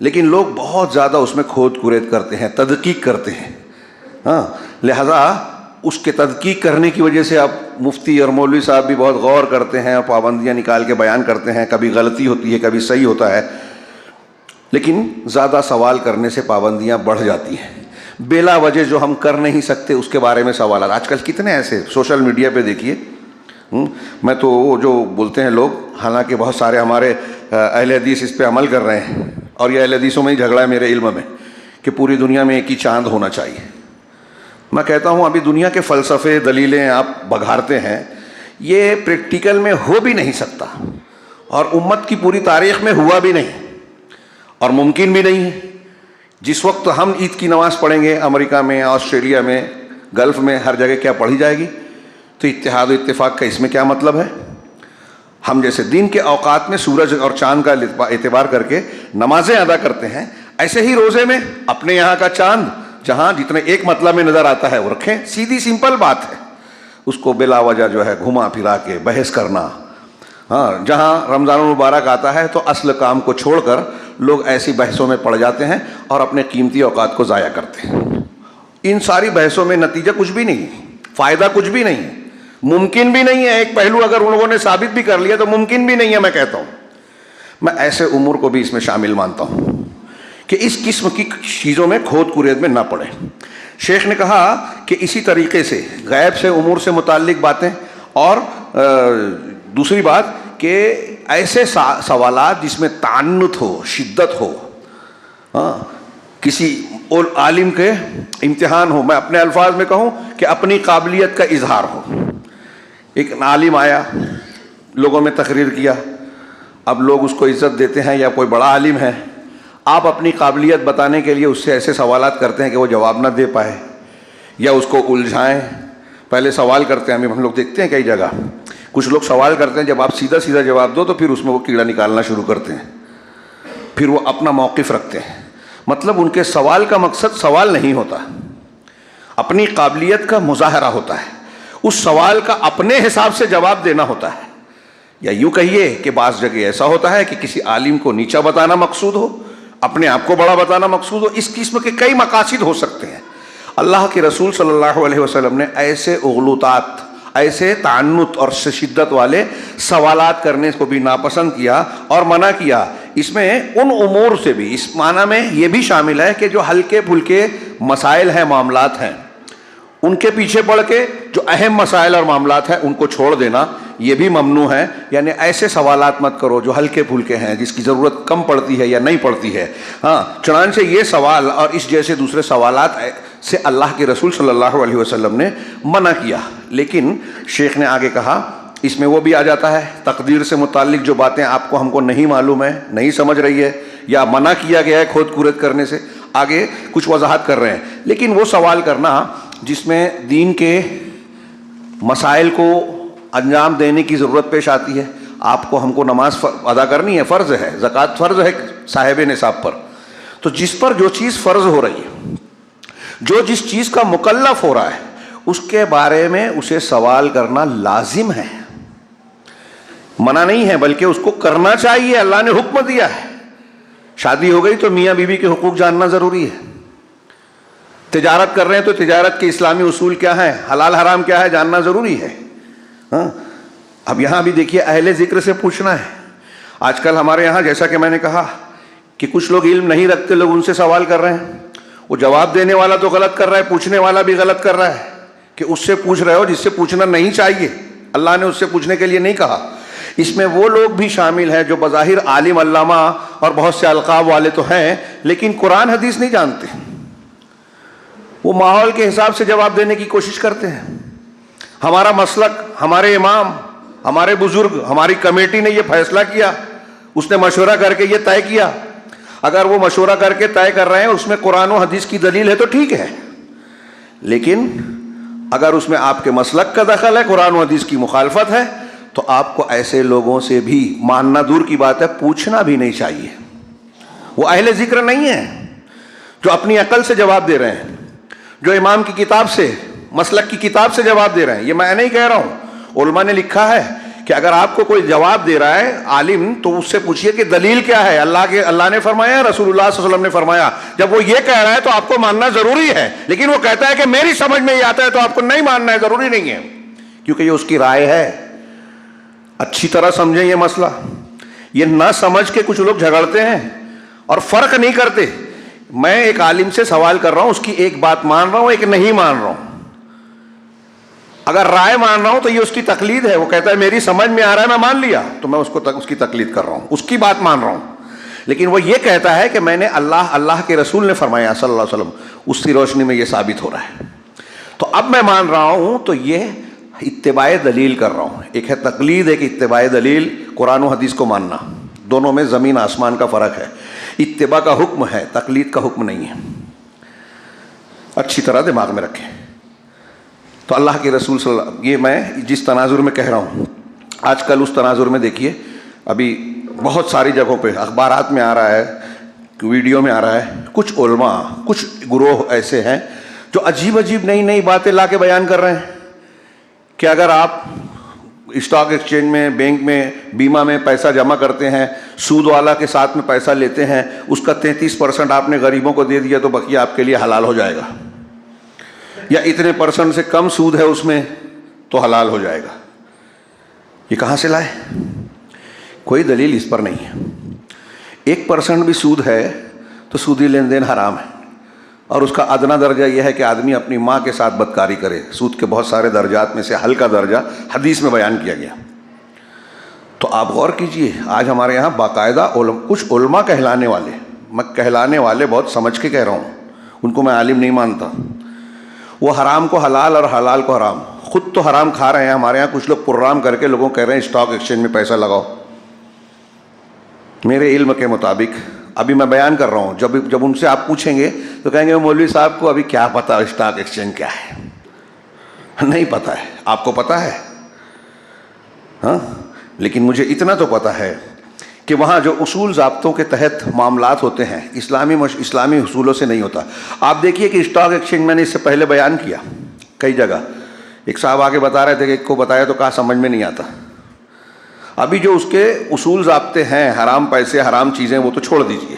لیکن لوگ بہت زیادہ اس میں کھود کرید کرتے ہیں، تدقیق کرتے ہیں. ہاں، لہذا اس کے تدقیق کرنے کی وجہ سے اب مفتی اور مولوی صاحب بھی بہت غور کرتے ہیں اور پابندیاں نکال کے بیان کرتے ہیں. کبھی غلطی ہوتی ہے، کبھی صحیح ہوتا ہے، لیکن زیادہ سوال کرنے سے پابندیاں بڑھ جاتی ہیں. بلا وجہ جو ہم کر نہیں سکتے اس کے بارے میں سوالات. آج کل کتنے ایسے سوشل میڈیا پہ دیکھیے، میں تو وہ جو بولتے ہیں لوگ، حالانکہ بہت سارے ہمارے اہل حدیث اس پہ عمل کر رہے ہیں، اور یہ اہل حدیثوں میں ہی جھگڑا ہے میرے علم میں کہ پوری دنیا میں ایک ہی چاند ہونا چاہیے. میں کہتا ہوں ابھی دنیا کے فلسفے، دلیلیں آپ بگھارتے ہیں، یہ پریکٹیکل میں ہو بھی نہیں سکتا، اور امت کی پوری تاریخ میں ہوا بھی نہیں، اور ممکن بھی نہیں ہے. جس وقت ہم عید کی نماز پڑھیں گے امریکہ میں، آسٹریلیا میں، گلف میں، ہر جگہ کیا پڑھی جائے گی؟ تو اتحاد و اتفاق کا اس میں کیا مطلب ہے؟ ہم جیسے دن کے اوقات میں سورج اور چاند کا اعتبار کر کے نمازیں ادا کرتے ہیں، ایسے ہی روزے میں اپنے یہاں کا چاند جہاں جتنے ایک مطلب میں نظر آتا ہے وہ رکھیں. سیدھی سمپل بات ہے. اس کو بلا وجہ جو ہے گھما پھرا کے بحث کرنا. ہاں، جہاں رمضان المبارک آتا ہے تو اصل کام کو چھوڑ کر لوگ ایسی بحثوں میں پڑ جاتے ہیں اور اپنے قیمتی اوقات کو ضائع کرتے ہیں. ان ساری بحثوں میں نتیجہ کچھ بھی نہیں، فائدہ کچھ بھی نہیں، ممکن بھی نہیں ہے. ایک پہلو اگر ان لوگوں نے ثابت بھی کر لیا تو ممکن بھی نہیں ہے. میں کہتا ہوں، میں ایسے امور کو بھی اس میں شامل مانتا ہوں کہ اس قسم کی چیزوں میں کھود کرید میں نہ پڑے. شیخ نے کہا کہ اسی طریقے سے غیب سے امور سے متعلق باتیں، اور دوسری بات کہ ایسے سوالات جس میں تعنت ہو، شدت ہو، ہاں، کسی عالم کے امتحان ہو. میں اپنے الفاظ میں کہوں کہ اپنی قابلیت کا اظہار ہو. ایک عالم آیا لوگوں میں تقریر کیا, اب لوگ اس کو عزت دیتے ہیں یا کوئی بڑا عالم ہے, آپ اپنی قابلیت بتانے کے لیے اس سے ایسے سوالات کرتے ہیں کہ وہ جواب نہ دے پائے یا اس کو الجھائیں. پہلے سوال کرتے ہیں, ہم لوگ دیکھتے ہیں کئی جگہ کچھ لوگ سوال کرتے ہیں, جب آپ سیدھا سیدھا جواب دو تو پھر اس میں وہ کیڑا نکالنا شروع کرتے ہیں, پھر وہ اپنا موقف رکھتے ہیں. مطلب ان کے سوال کا مقصد سوال نہیں ہوتا, اپنی قابلیت کا مظاہرہ ہوتا ہے, اس سوال کا اپنے حساب سے جواب دینا ہوتا ہے. یا یوں کہیے کہ بعض جگہ ایسا ہوتا ہے کہ کسی عالم کو نیچا بتانا مقصود ہو, اپنے آپ کو بڑا بتانا مقصود ہو. اس قسم کے کئی مقاصد ہو سکتے ہیں. اللہ کے رسول صلی اللہ علیہ وسلم نے ایسے اغلوطات, ایسے تعنت اور شدت والے سوالات کرنے کو بھی ناپسند کیا اور منع کیا. اس میں ان امور سے بھی, اس معنی میں یہ بھی شامل ہے کہ جو ہلکے پھلکے مسائل ہیں, معاملات ہیں, ان کے پیچھے پڑھ کے جو اہم مسائل اور معاملات ہیں ان کو چھوڑ دینا یہ بھی ممنوع ہے. یعنی ایسے سوالات مت کرو جو ہلکے پھلکے ہیں, جس کی ضرورت کم پڑتی ہے یا نہیں پڑتی ہے. ہاں, چنانچہ یہ سوال اور اس جیسے دوسرے سوالات سے اللہ کے رسول صلی اللہ علیہ وسلم نے منع کیا. لیکن شیخ نے آگے کہا اس میں وہ بھی آ جاتا ہے, تقدیر سے متعلق جو باتیں آپ کو ہم کو نہیں معلوم ہے, نہیں سمجھ رہی ہے, یا منع کیا گیا ہے کھود کورت کرنے سے, آگے کچھ وضاحت کر رہے ہیں. لیکن وہ سوال کرنا جس میں دین کے مسائل کو انجام دینے کی ضرورت پیش آتی ہے. آپ کو ہم کو نماز ادا کرنی ہے, فرض ہے, زکوٰۃ فرض ہے صاحب نصاب پر, تو جس پر جو چیز فرض ہو رہی ہے, جو جس چیز کا مکلف ہو رہا ہے, اس کے بارے میں اسے سوال کرنا لازم ہے, منع نہیں ہے, بلکہ اس کو کرنا چاہیے. اللہ نے حکم دیا ہے. شادی ہو گئی تو میاں بیوی کے حقوق جاننا ضروری ہے. تجارت کر رہے ہیں تو تجارت کے اسلامی اصول کیا ہیں, حلال حرام کیا ہے, جاننا ضروری ہے. ہاں, اب یہاں بھی دیکھیے اہل ذکر سے پوچھنا ہے. آج کل ہمارے یہاں جیسا کہ میں نے کہا کہ کچھ لوگ علم نہیں رکھتے, لوگ ان سے سوال کر رہے ہیں. وہ جواب دینے والا تو غلط کر رہا ہے, پوچھنے والا بھی غلط کر رہا ہے کہ اس سے پوچھ رہے ہو جس سے پوچھنا نہیں چاہیے. اللہ نے اس سے پوچھنے کے لیے نہیں کہا. اس میں وہ لوگ بھی شامل ہیں جو بظاہر عالم, علامہ اور بہت سے القاب والے تو ہیں, لیکن قرآن حدیث نہیں جانتے. وہ ماحول کے حساب سے جواب دینے کی کوشش کرتے ہیں. ہمارا مسلک, ہمارے امام, ہمارے بزرگ, ہماری کمیٹی نے یہ فیصلہ کیا, اس نے مشورہ کر کے یہ طے کیا. اگر وہ مشورہ کر کے طے کر رہے ہیں اس میں قرآن و حدیث کی دلیل ہے تو ٹھیک ہے, لیکن اگر اس میں آپ کے مسلک کا دخل ہے, قرآن و حدیث کی مخالفت ہے, تو آپ کو ایسے لوگوں سے بھی ماننا دور کی بات ہے, پوچھنا بھی نہیں چاہیے. وہ اہل ذکر نہیں ہیں جو اپنی عقل سے جواب دے رہے ہیں, جو امام کی کتاب سے, مسلک کی کتاب سے جواب دے رہے ہیں. یہ میں نہیں کہہ رہا ہوں, علماء نے لکھا ہے کہ اگر آپ کو کوئی جواب دے رہا ہے عالم, تو اس سے پوچھئے کہ دلیل کیا ہے. اللہ نے فرمایا, رسول اللہ صلی اللہ علیہ وسلم نے فرمایا. جب وہ یہ کہہ رہا ہے تو آپ کو ماننا ضروری ہے, لیکن وہ کہتا ہے کہ میری سمجھ میں یہ آتا ہے تو آپ کو نہیں ماننا ہے, ضروری نہیں ہے, کیونکہ یہ اس کی رائے ہے. اچھی طرح سمجھیں یہ مسئلہ. یہ نہ سمجھ کے کچھ لوگ جھگڑتے ہیں اور فرق نہیں کرتے. میں ایک عالم سے سوال کر رہا ہوں, اس کی ایک بات مان رہا ہوں, ایک نہیں مان رہا ہوں. اگر رائے مان رہا ہوں تو یہ اس کی تقلید ہے. وہ کہتا ہے میری سمجھ میں آ رہا ہے, میں مان لیا, تو میں اس کی تقلید کر رہا ہوں, اس کی بات مان رہا ہوں. لیکن وہ یہ کہتا ہے کہ میں نے اللہ کے رسول نے فرمایا صلی اللہ علیہ وسلم, اس کی روشنی میں یہ ثابت ہو رہا ہے, تو اب میں مان رہا ہوں. تو یہ اتباع دلیل کر رہا ہوں. ایک ہے تقلید, ایک اتباع دلیل. قرآن و حدیث کو ماننا, دونوں میں زمین آسمان کا فرق ہے. اتباع کا حکم ہے, تقلید کا حکم نہیں ہے. اچھی طرح دماغ میں رکھیں. تو اللہ کے رسول صلی اللہ علیہ وسلم, یہ میں جس تناظر میں کہہ رہا ہوں, آج کل اس تناظر میں دیکھیے ابھی بہت ساری جگہوں پہ اخبارات میں آ رہا ہے, ویڈیو میں آ رہا ہے, کچھ علماء, کچھ گروہ ایسے ہیں جو عجیب عجیب نئی نئی باتیں لا کے بیان کر رہے ہیں کہ اگر آپ اسٹاک ایکسچینج میں, بینک میں, بیمہ میں پیسہ جمع کرتے ہیں, سود والا کے ساتھ میں پیسہ لیتے ہیں, اس کا 33% آپ نے غریبوں کو دے دیا تو بقیہ آپ کے لیے حلال ہو جائے گا, یا اتنے % سے کم سود ہے اس میں تو حلال ہو جائے گا. یہ کہاں سے لائے؟ کوئی دلیل اس پر نہیں ہے. 1% بھی سود ہے تو سودی لین دین حرام ہے, اور اس کا ادنا درجہ یہ ہے کہ آدمی اپنی ماں کے ساتھ بدکاری کرے. سود کے بہت سارے درجات میں سے ہلکا درجہ حدیث میں بیان کیا گیا. تو آپ غور کیجئے, آج ہمارے یہاں باقاعدہ کچھ علماء کہلانے والے, میں کہلانے والے بہت سمجھ کے کہہ رہا ہوں, ان کو میں عالم نہیں مانتا, وہ حرام کو حلال اور حلال کو حرام, خود تو حرام کھا رہے ہیں. ہمارے یہاں کچھ لوگ پروگرام کر کے لوگوں کو کہہ رہے ہیں اسٹاک ایکسچینج میں پیسہ لگاؤ. میرے علم کے مطابق ابھی میں بیان کر رہا ہوں, جب ان سے آپ پوچھیں گے تو کہیں گے مولوی صاحب کو ابھی کیا پتا اسٹاک ایکسچینج کیا ہے, نہیں پتا ہے. آپ کو پتا ہے؟ ہاں, لیکن مجھے اتنا تو پتا ہے کہ وہاں جو اصول ضابطوں کے تحت معاملات ہوتے ہیں اسلامی اصولوں سے نہیں ہوتا. آپ دیکھیے کہ اسٹاک ایکسچینج میں نے اس سے پہلے بیان کیا کئی جگہ. ایک صاحب آگے بتا رہے تھے کہ ایک کو بتایا تو کہا سمجھ میں نہیں آتا. ابھی جو اس کے اصول ضابطے ہیں, حرام پیسے حرام چیزیں, وہ تو چھوڑ دیجئے.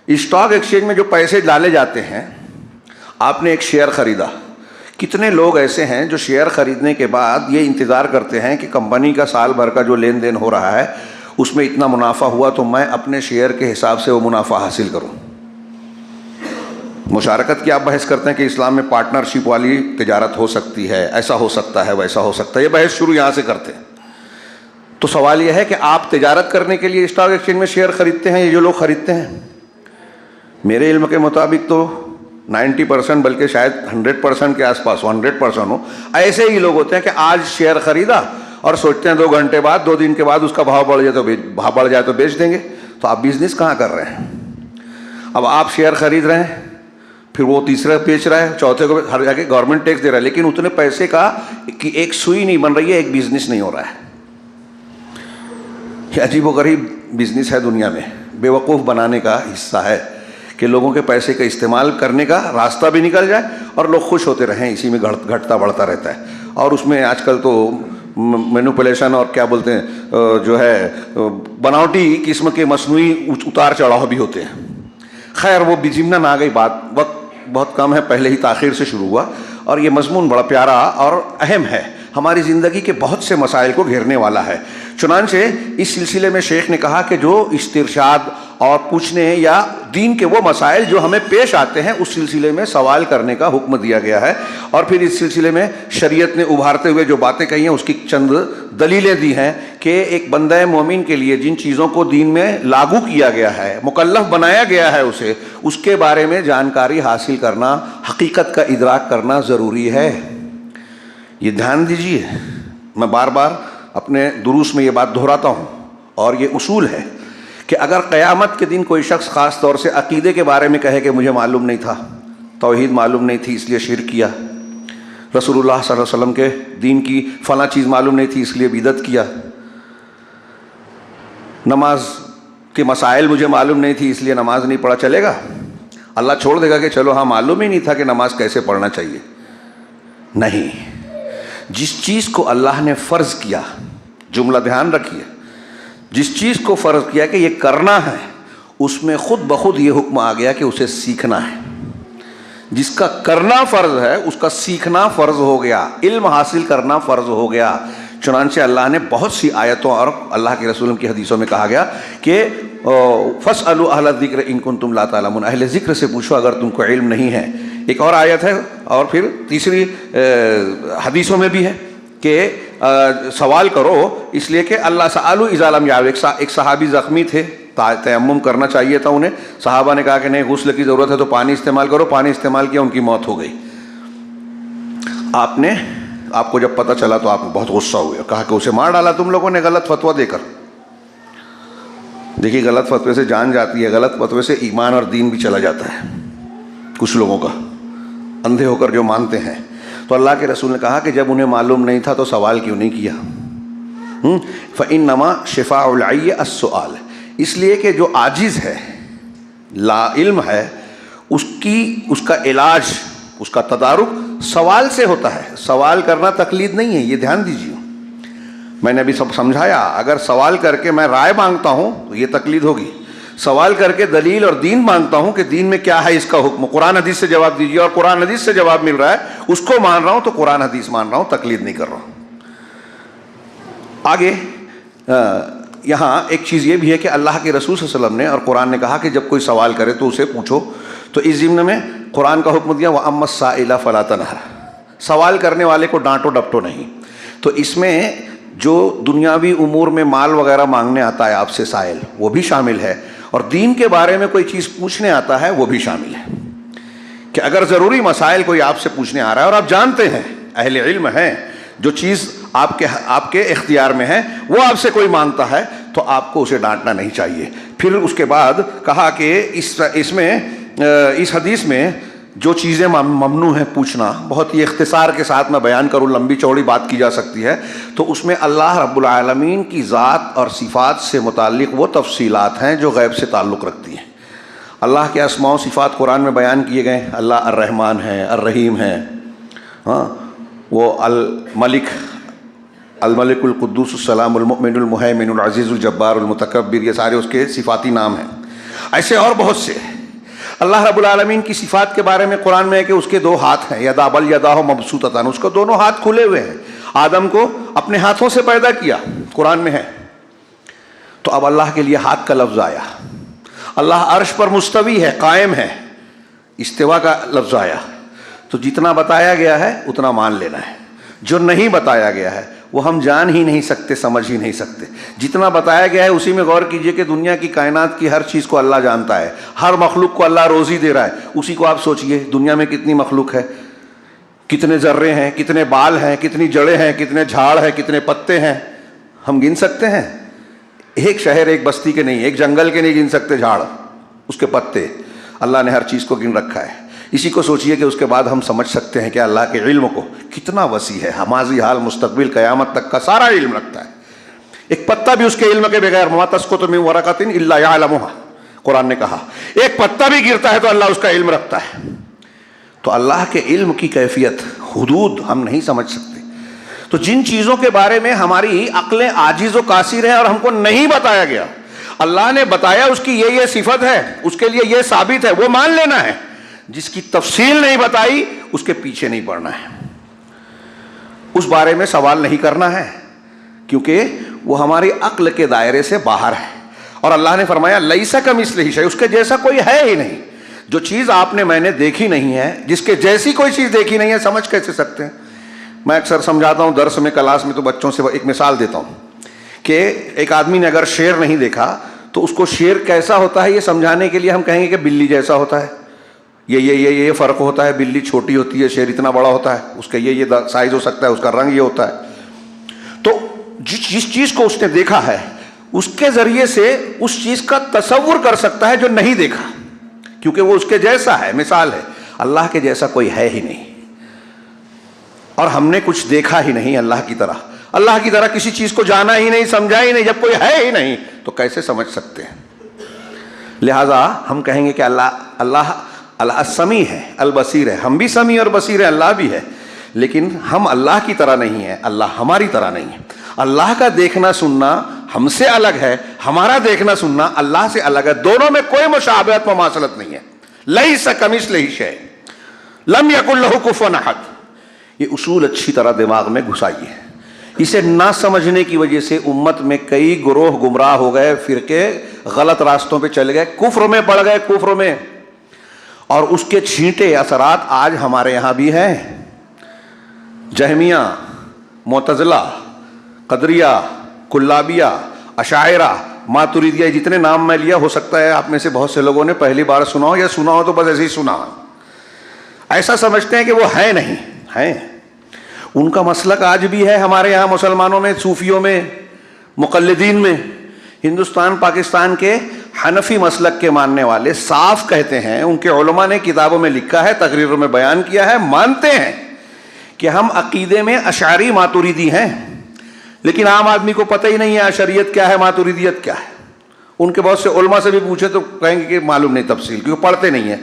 اسٹاک ایکسچینج میں جو پیسے ڈالے جاتے ہیں, آپ نے ایک شیئر خریدا. کتنے لوگ ایسے ہیں جو شیئر خریدنے کے بعد یہ انتظار کرتے ہیں کہ کمپنی کا سال بھر کا جو لین دین ہو رہا ہے اس میں اتنا منافع ہوا تو میں اپنے شیئر کے حساب سے وہ منافع حاصل کروں. مشارکت کی آپ بحث کرتے ہیں کہ اسلام میں پارٹنرشپ والی تجارت ہو سکتی ہے, ایسا ہو سکتا ہے, ویسا ہو سکتا ہے. یہ بحث شروع یہاں سے کرتے ہیں. تو سوال یہ ہے کہ آپ تجارت کرنے کے لیے اسٹاک ایکسچینج میں شیئر خریدتے ہیں, یہ جو لوگ خریدتے ہیں, میرے علم کے مطابق تو 90% بلکہ شاید 100% کے آس پاس 100% ہو, ایسے ہی لوگ ہوتے ہیں کہ آج شیئر خریدا اور سوچتے ہیں 2 گھنٹے بعد 2 دن کے بعد اس کا بھاؤ بڑھ جائے تو بیچ دیں گے. تو آپ بزنس کہاں کر رہے ہیں؟ اب آپ شیئر خرید رہے ہیں, پھر وہ تیسرا بیچ رہا ہے, چوتھے کو ہر جگہ گورنمنٹ ٹیکس دے رہا ہے, لیکن اتنے پیسے کا کہ ایک سوئی نہیں بن رہی ہے, ایک بزنس نہیں ہو رہا ہے. یہ عجیب و غریب بزنس ہے دنیا میں. بیوقوف بنانے کا حصہ ہے کہ لوگوں کے پیسے کا استعمال کرنے کا راستہ بھی نکل جائے اور لوگ خوش ہوتے رہیں, اسی میں گھٹتا بڑھتا رہتا ہے. اور اس میں آج کل تو مینوپولیشن اور کیا بولتے ہیں جو ہے بناوٹی قسم کے مصنوعی اتار چڑھاؤ بھی ہوتے ہیں. خیر وہ ضمن آ گئی بات, وقت بہت کم ہے, پہلے ہی تاخیر سے شروع ہوا, اور یہ مضمون بڑا پیارا اور اہم ہے, ہماری زندگی کے بہت سے مسائل کو گھیرنے والا ہے. چنانچہ اس سلسلے میں شیخ نے کہا کہ جو استرشاد اور پوچھنے یا دین کے وہ مسائل جو ہمیں پیش آتے ہیں اس سلسلے میں سوال کرنے کا حکم دیا گیا ہے. اور پھر اس سلسلے میں شریعت نے ابھارتے ہوئے جو باتیں کہی ہیں اس کی چند دلیلیں دی ہیں کہ ایک بندہ مومن کے لیے جن چیزوں کو دین میں لاگو کیا گیا ہے, مکلف بنایا گیا ہے اسے, اس کے بارے میں جانکاری حاصل کرنا, حقیقت کا ادراک کرنا ضروری ہے. یہ دھیان دیجیے, میں بار بار اپنے دروس میں یہ بات دہراتا ہوں, اور یہ اصول ہے کہ اگر قیامت کے دن کوئی شخص خاص طور سے عقیدے کے بارے میں کہے کہ مجھے معلوم نہیں تھا, توحید معلوم نہیں تھی اس لیے شرک کیا, رسول اللہ صلی اللہ علیہ وسلم کے دین کی فلاں چیز معلوم نہیں تھی اس لیے بدعت کیا, نماز کے مسائل مجھے معلوم نہیں تھی اس لیے نماز نہیں پڑھا, چلے گا؟ اللہ چھوڑ دے گا کہ چلو ہاں معلوم ہی نہیں تھا کہ نماز کیسے پڑھنا چاہیے؟ نہیں. جس چیز کو اللہ نے فرض کیا, جملہ دھیان رکھیے, جس چیز کو فرض کیا کہ یہ کرنا ہے اس میں خود بخود یہ حکم آ گیا کہ اسے سیکھنا ہے. جس کا کرنا فرض ہے اس کا سیکھنا فرض ہو گیا, علم حاصل کرنا فرض ہو گیا. چنانچہ اللہ نے بہت سی آیتوں اور اللہ کے رسول کی حدیثوں میں کہا گیا کہ فَاسْأَلُوا أَهْلَ الذِّكْرِ إِن كُنتُمْ لَا تَعْلَمُونَ, اہل ذکر سے پوچھو اگر تم کو علم نہیں ہے. ایک اور آیت ہے اور پھر تیسری حدیثوں میں بھی ہے کہ سوال کرو اس لیے کہ اللہ سألوا إِذَا لَمْ يَعْلَمُوا. ایک صحابی زخمی تھے, تیمم کرنا چاہیے تھا انہیں, صحابہ نے کہا کہ نہیں غسل کی ضرورت ہے تو پانی استعمال کرو, پانی استعمال کیا, ان کی موت ہو گئی. آپ کو جب پتہ چلا تو آپ بہت غصہ ہوئے, کہا کہ اسے مار ڈالا تم لوگوں نے غلط فتویٰ دے کر. دیکھیے غلط فتوے سے جان جاتی ہے, غلط فتوے سے ایمان اور دین بھی چلا جاتا ہے کچھ لوگوں کا, اندھے ہو کر جو مانتے ہیں. تو اللہ کے رسول نے کہا کہ جب انہیں معلوم نہیں تھا تو سوال کیوں نہیں کیا؟ فَإِنَّمَا شِفَاءُ الْعَيِّ السُّؤَالِ, اس لیے کہ جو عاجز ہے, لا علم ہے, اس کا علاج, اس کا تدارک سوال سے ہوتا ہے. سوال کرنا تقلید نہیں ہے, یہ دھیان دیجیے. میں نے ابھی سب سمجھایا, اگر سوال کر کے میں رائے مانگتا ہوں تو یہ تقلید ہوگی. سوال کر کے دلیل اور دین مانگتا ہوں کہ دین میں کیا ہے اس کا حکم, قرآن حدیث سے جواب دیجیے, اور قرآن حدیث سے جواب مل رہا ہے اس کو مان رہا ہوں تو قرآن حدیث مان رہا ہوں, تقلید نہیں کر رہا ہوں. آگے یہاں ایک چیز یہ بھی ہے کہ اللہ کے رسول صلی اللہ علیہ وسلم نے اور قرآن نے کہا کہ جب کوئی سوال کرے تو اسے پوچھو. تو اس ضمن میں قرآن کا حکم دیا وَأَمَّا السَّائِلَ فَلَا تَنْهَرْ, سوال کرنے والے کو ڈانٹو ڈپٹو نہیں. تو اس میں جو دنیاوی امور میں مال وغیرہ مانگنے آتا ہے آپ سے سائل, وہ بھی شامل ہے, اور دین کے بارے میں کوئی چیز پوچھنے آتا ہے وہ بھی شامل ہے. کہ اگر ضروری مسائل کوئی آپ سے پوچھنے آ رہا ہے اور آپ جانتے ہیں اہل علم ہیں، جو چیز آپ کے اختیار میں ہے وہ آپ سے کوئی مانگتا ہے تو آپ کو اسے ڈانٹنا نہیں چاہیے۔ پھر اس کے بعد کہا کہ اس حدیث میں جو چیزیں ممنوع ہیں پوچھنا، بہت ہی اختصار کے ساتھ میں بیان کروں، لمبی چوڑی بات کی جا سکتی ہے، تو اس میں اللہ رب العالمین کی ذات اور صفات سے متعلق وہ تفصیلات ہیں جو غیب سے تعلق رکھتی ہیں۔ اللہ کے اسماء و صفات قرآن میں بیان کیے گئے، اللہ الرحمن ہے، الرحیم ہے، ہاں، وہ الملک القدوس السلام المؤمن المہیمن العزیز الجبار المتکبر، یہ سارے اس کے صفاتی نام ہیں۔ ایسے اور بہت سے اللہ رب العالمین کی صفات کے بارے میں قرآن میں ہے کہ اس کے 2 ہاتھ ہیں، یدا بل یداہ مبسوطتان، اس کو دونوں ہاتھ کھلے ہوئے ہیں، آدم کو اپنے ہاتھوں سے پیدا کیا، قرآن میں ہے۔ تو اب اللہ کے لیے ہاتھ کا لفظ آیا، اللہ عرش پر مستوی ہے، قائم ہے، استوا کا لفظ آیا، تو جتنا بتایا گیا ہے اتنا مان لینا ہے، جو نہیں بتایا گیا ہے وہ ہم جان ہی نہیں سکتے، سمجھ ہی نہیں سکتے۔ جتنا بتایا گیا ہے اسی میں غور کیجئے کہ دنیا کی کائنات کی ہر چیز کو اللہ جانتا ہے، ہر مخلوق کو اللہ روزی دے رہا ہے، اسی کو آپ سوچئے دنیا میں کتنی مخلوق ہے، کتنے ذرے ہیں، کتنے بال ہیں، کتنی جڑیں ہیں، کتنے جھاڑ ہیں، کتنے پتے ہیں، ہم گن سکتے ہیں؟ ایک شہر ایک بستی کے نہیں، ایک جنگل کے نہیں گن سکتے جھاڑ، اس کے پتے، اللہ نے ہر چیز کو گن رکھا ہے۔ اسی کو سوچئے کہ اس کے بعد ہم سمجھ سکتے ہیں کہ اللہ کے علم کو کتنا وسیع ہے، ماضی حال مستقبل قیامت تک کا سارا علم رکھتا ہے۔ ایک پتا بھی اس کے علم کے بغیر، ما تسقط من ورقۃ الا یعلمها، قرآن نے کہا ایک پتا بھی گرتا ہے تو اللہ اس کا علم رکھتا ہے۔ تو اللہ کے علم کی کیفیت، حدود ہم نہیں سمجھ سکتے۔ تو جن چیزوں کے بارے میں ہماری عقلیں عاجز و قاصر ہیں اور ہم کو نہیں بتایا گیا، اللہ نے بتایا اس کی یہ صفت ہے، اس کے لیے یہ ثابت ہے، وہ مان لینا ہے۔ جس کی تفصیل نہیں بتائی اس کے پیچھے نہیں پڑنا ہے، اس بارے میں سوال نہیں کرنا ہے، کیونکہ وہ ہماری عقل کے دائرے سے باہر ہے۔ اور اللہ نے فرمایا لیس کمثلہ شیء، اس کے جیسا کوئی ہے ہی نہیں۔ جو چیز آپ نے میں نے دیکھی نہیں ہے، جس کے جیسی کوئی چیز دیکھی نہیں ہے، سمجھ کیسے سکتے ہیں؟ میں اکثر سمجھاتا ہوں درس میں، کلاس میں، تو بچوں سے ایک مثال دیتا ہوں کہ ایک آدمی نے اگر شیر نہیں دیکھا تو اس کو شیر کیسا ہوتا ہے یہ سمجھانے کے لیے ہم کہیں گے کہ بلی جیسا ہوتا ہے، یہ فرق ہوتا ہے، بلی چھوٹی ہوتی ہے، شیر اتنا بڑا ہوتا ہے، اس کا یہ سائز ہو سکتا ہے، اس کا رنگ یہ ہوتا ہے۔ تو جس چیز کو اس نے دیکھا ہے اس کے ذریعے سے اس چیز کا تصور کر سکتا ہے جو نہیں دیکھا، کیونکہ وہ اس کے جیسا ہے۔ مثال ہے، اللہ کے جیسا کوئی ہے ہی نہیں، اور ہم نے کچھ دیکھا ہی نہیں اللہ کی طرح، اللہ کی طرح کسی چیز کو جانا ہی نہیں، سمجھا ہی نہیں۔ جب کوئی ہے ہی نہیں تو کیسے سمجھ سکتے ہیں؟ لہذا ہم کہیں گے کہ اللہ السمیع ہے، البصیر ہے، ہم بھی سمیع اور بصیر ہیں، اللہ بھی ہے، لیکن ہم اللہ کی طرح نہیں ہیں، اللہ ہماری طرح نہیں ہے۔ اللہ کا دیکھنا سننا ہم سے الگ ہے، ہمارا دیکھنا سننا اللہ سے الگ ہے، دونوں میں کوئی مشابہت مماثلت نہیں ہے۔ لیس کمثلہ شیء لم یکن لہ کفوا احد، یہ اصول اچھی طرح دماغ میں گھسائیے۔ اسے نہ سمجھنے کی وجہ سے امت میں کئی گروہ گمراہ ہو گئے، فرقے غلط راستوں پہ چل گئے، کفر میں پڑ گئے، کفر میں، اور اس کے چھینٹے اثرات آج ہمارے یہاں بھی ہیں۔ جہمیہ، معتزلہ، قدریہ، کلابیہ، اشاعرہ، ماتریدیہ، جتنے نام میں لیا، ہو سکتا ہے آپ میں سے بہت سے لوگوں نے پہلی بار سنا ہو، یا سنا ہو تو بس ایسے ہی سنا، ایسا سمجھتے ہیں کہ وہ ہے نہیں ہیں۔ ان کا مسلک آج بھی ہے ہمارے یہاں مسلمانوں میں، صوفیوں میں، مقلدین میں۔ ہندوستان پاکستان کے حنفی مسلک کے ماننے والے صاف کہتے ہیں، ان کے علماء نے کتابوں میں لکھا ہے، تقریروں میں بیان کیا ہے، مانتے ہیں کہ ہم عقیدے میں اشعری ماتریدی ہیں، لیکن عام آدمی کو پتہ ہی نہیں ہے اشعریت کیا ہے، ماتریدیت کیا ہے۔ ان کے بہت سے علماء سے بھی پوچھے تو کہیں گے کہ معلوم نہیں تفصیل، کیونکہ پڑھتے نہیں ہیں،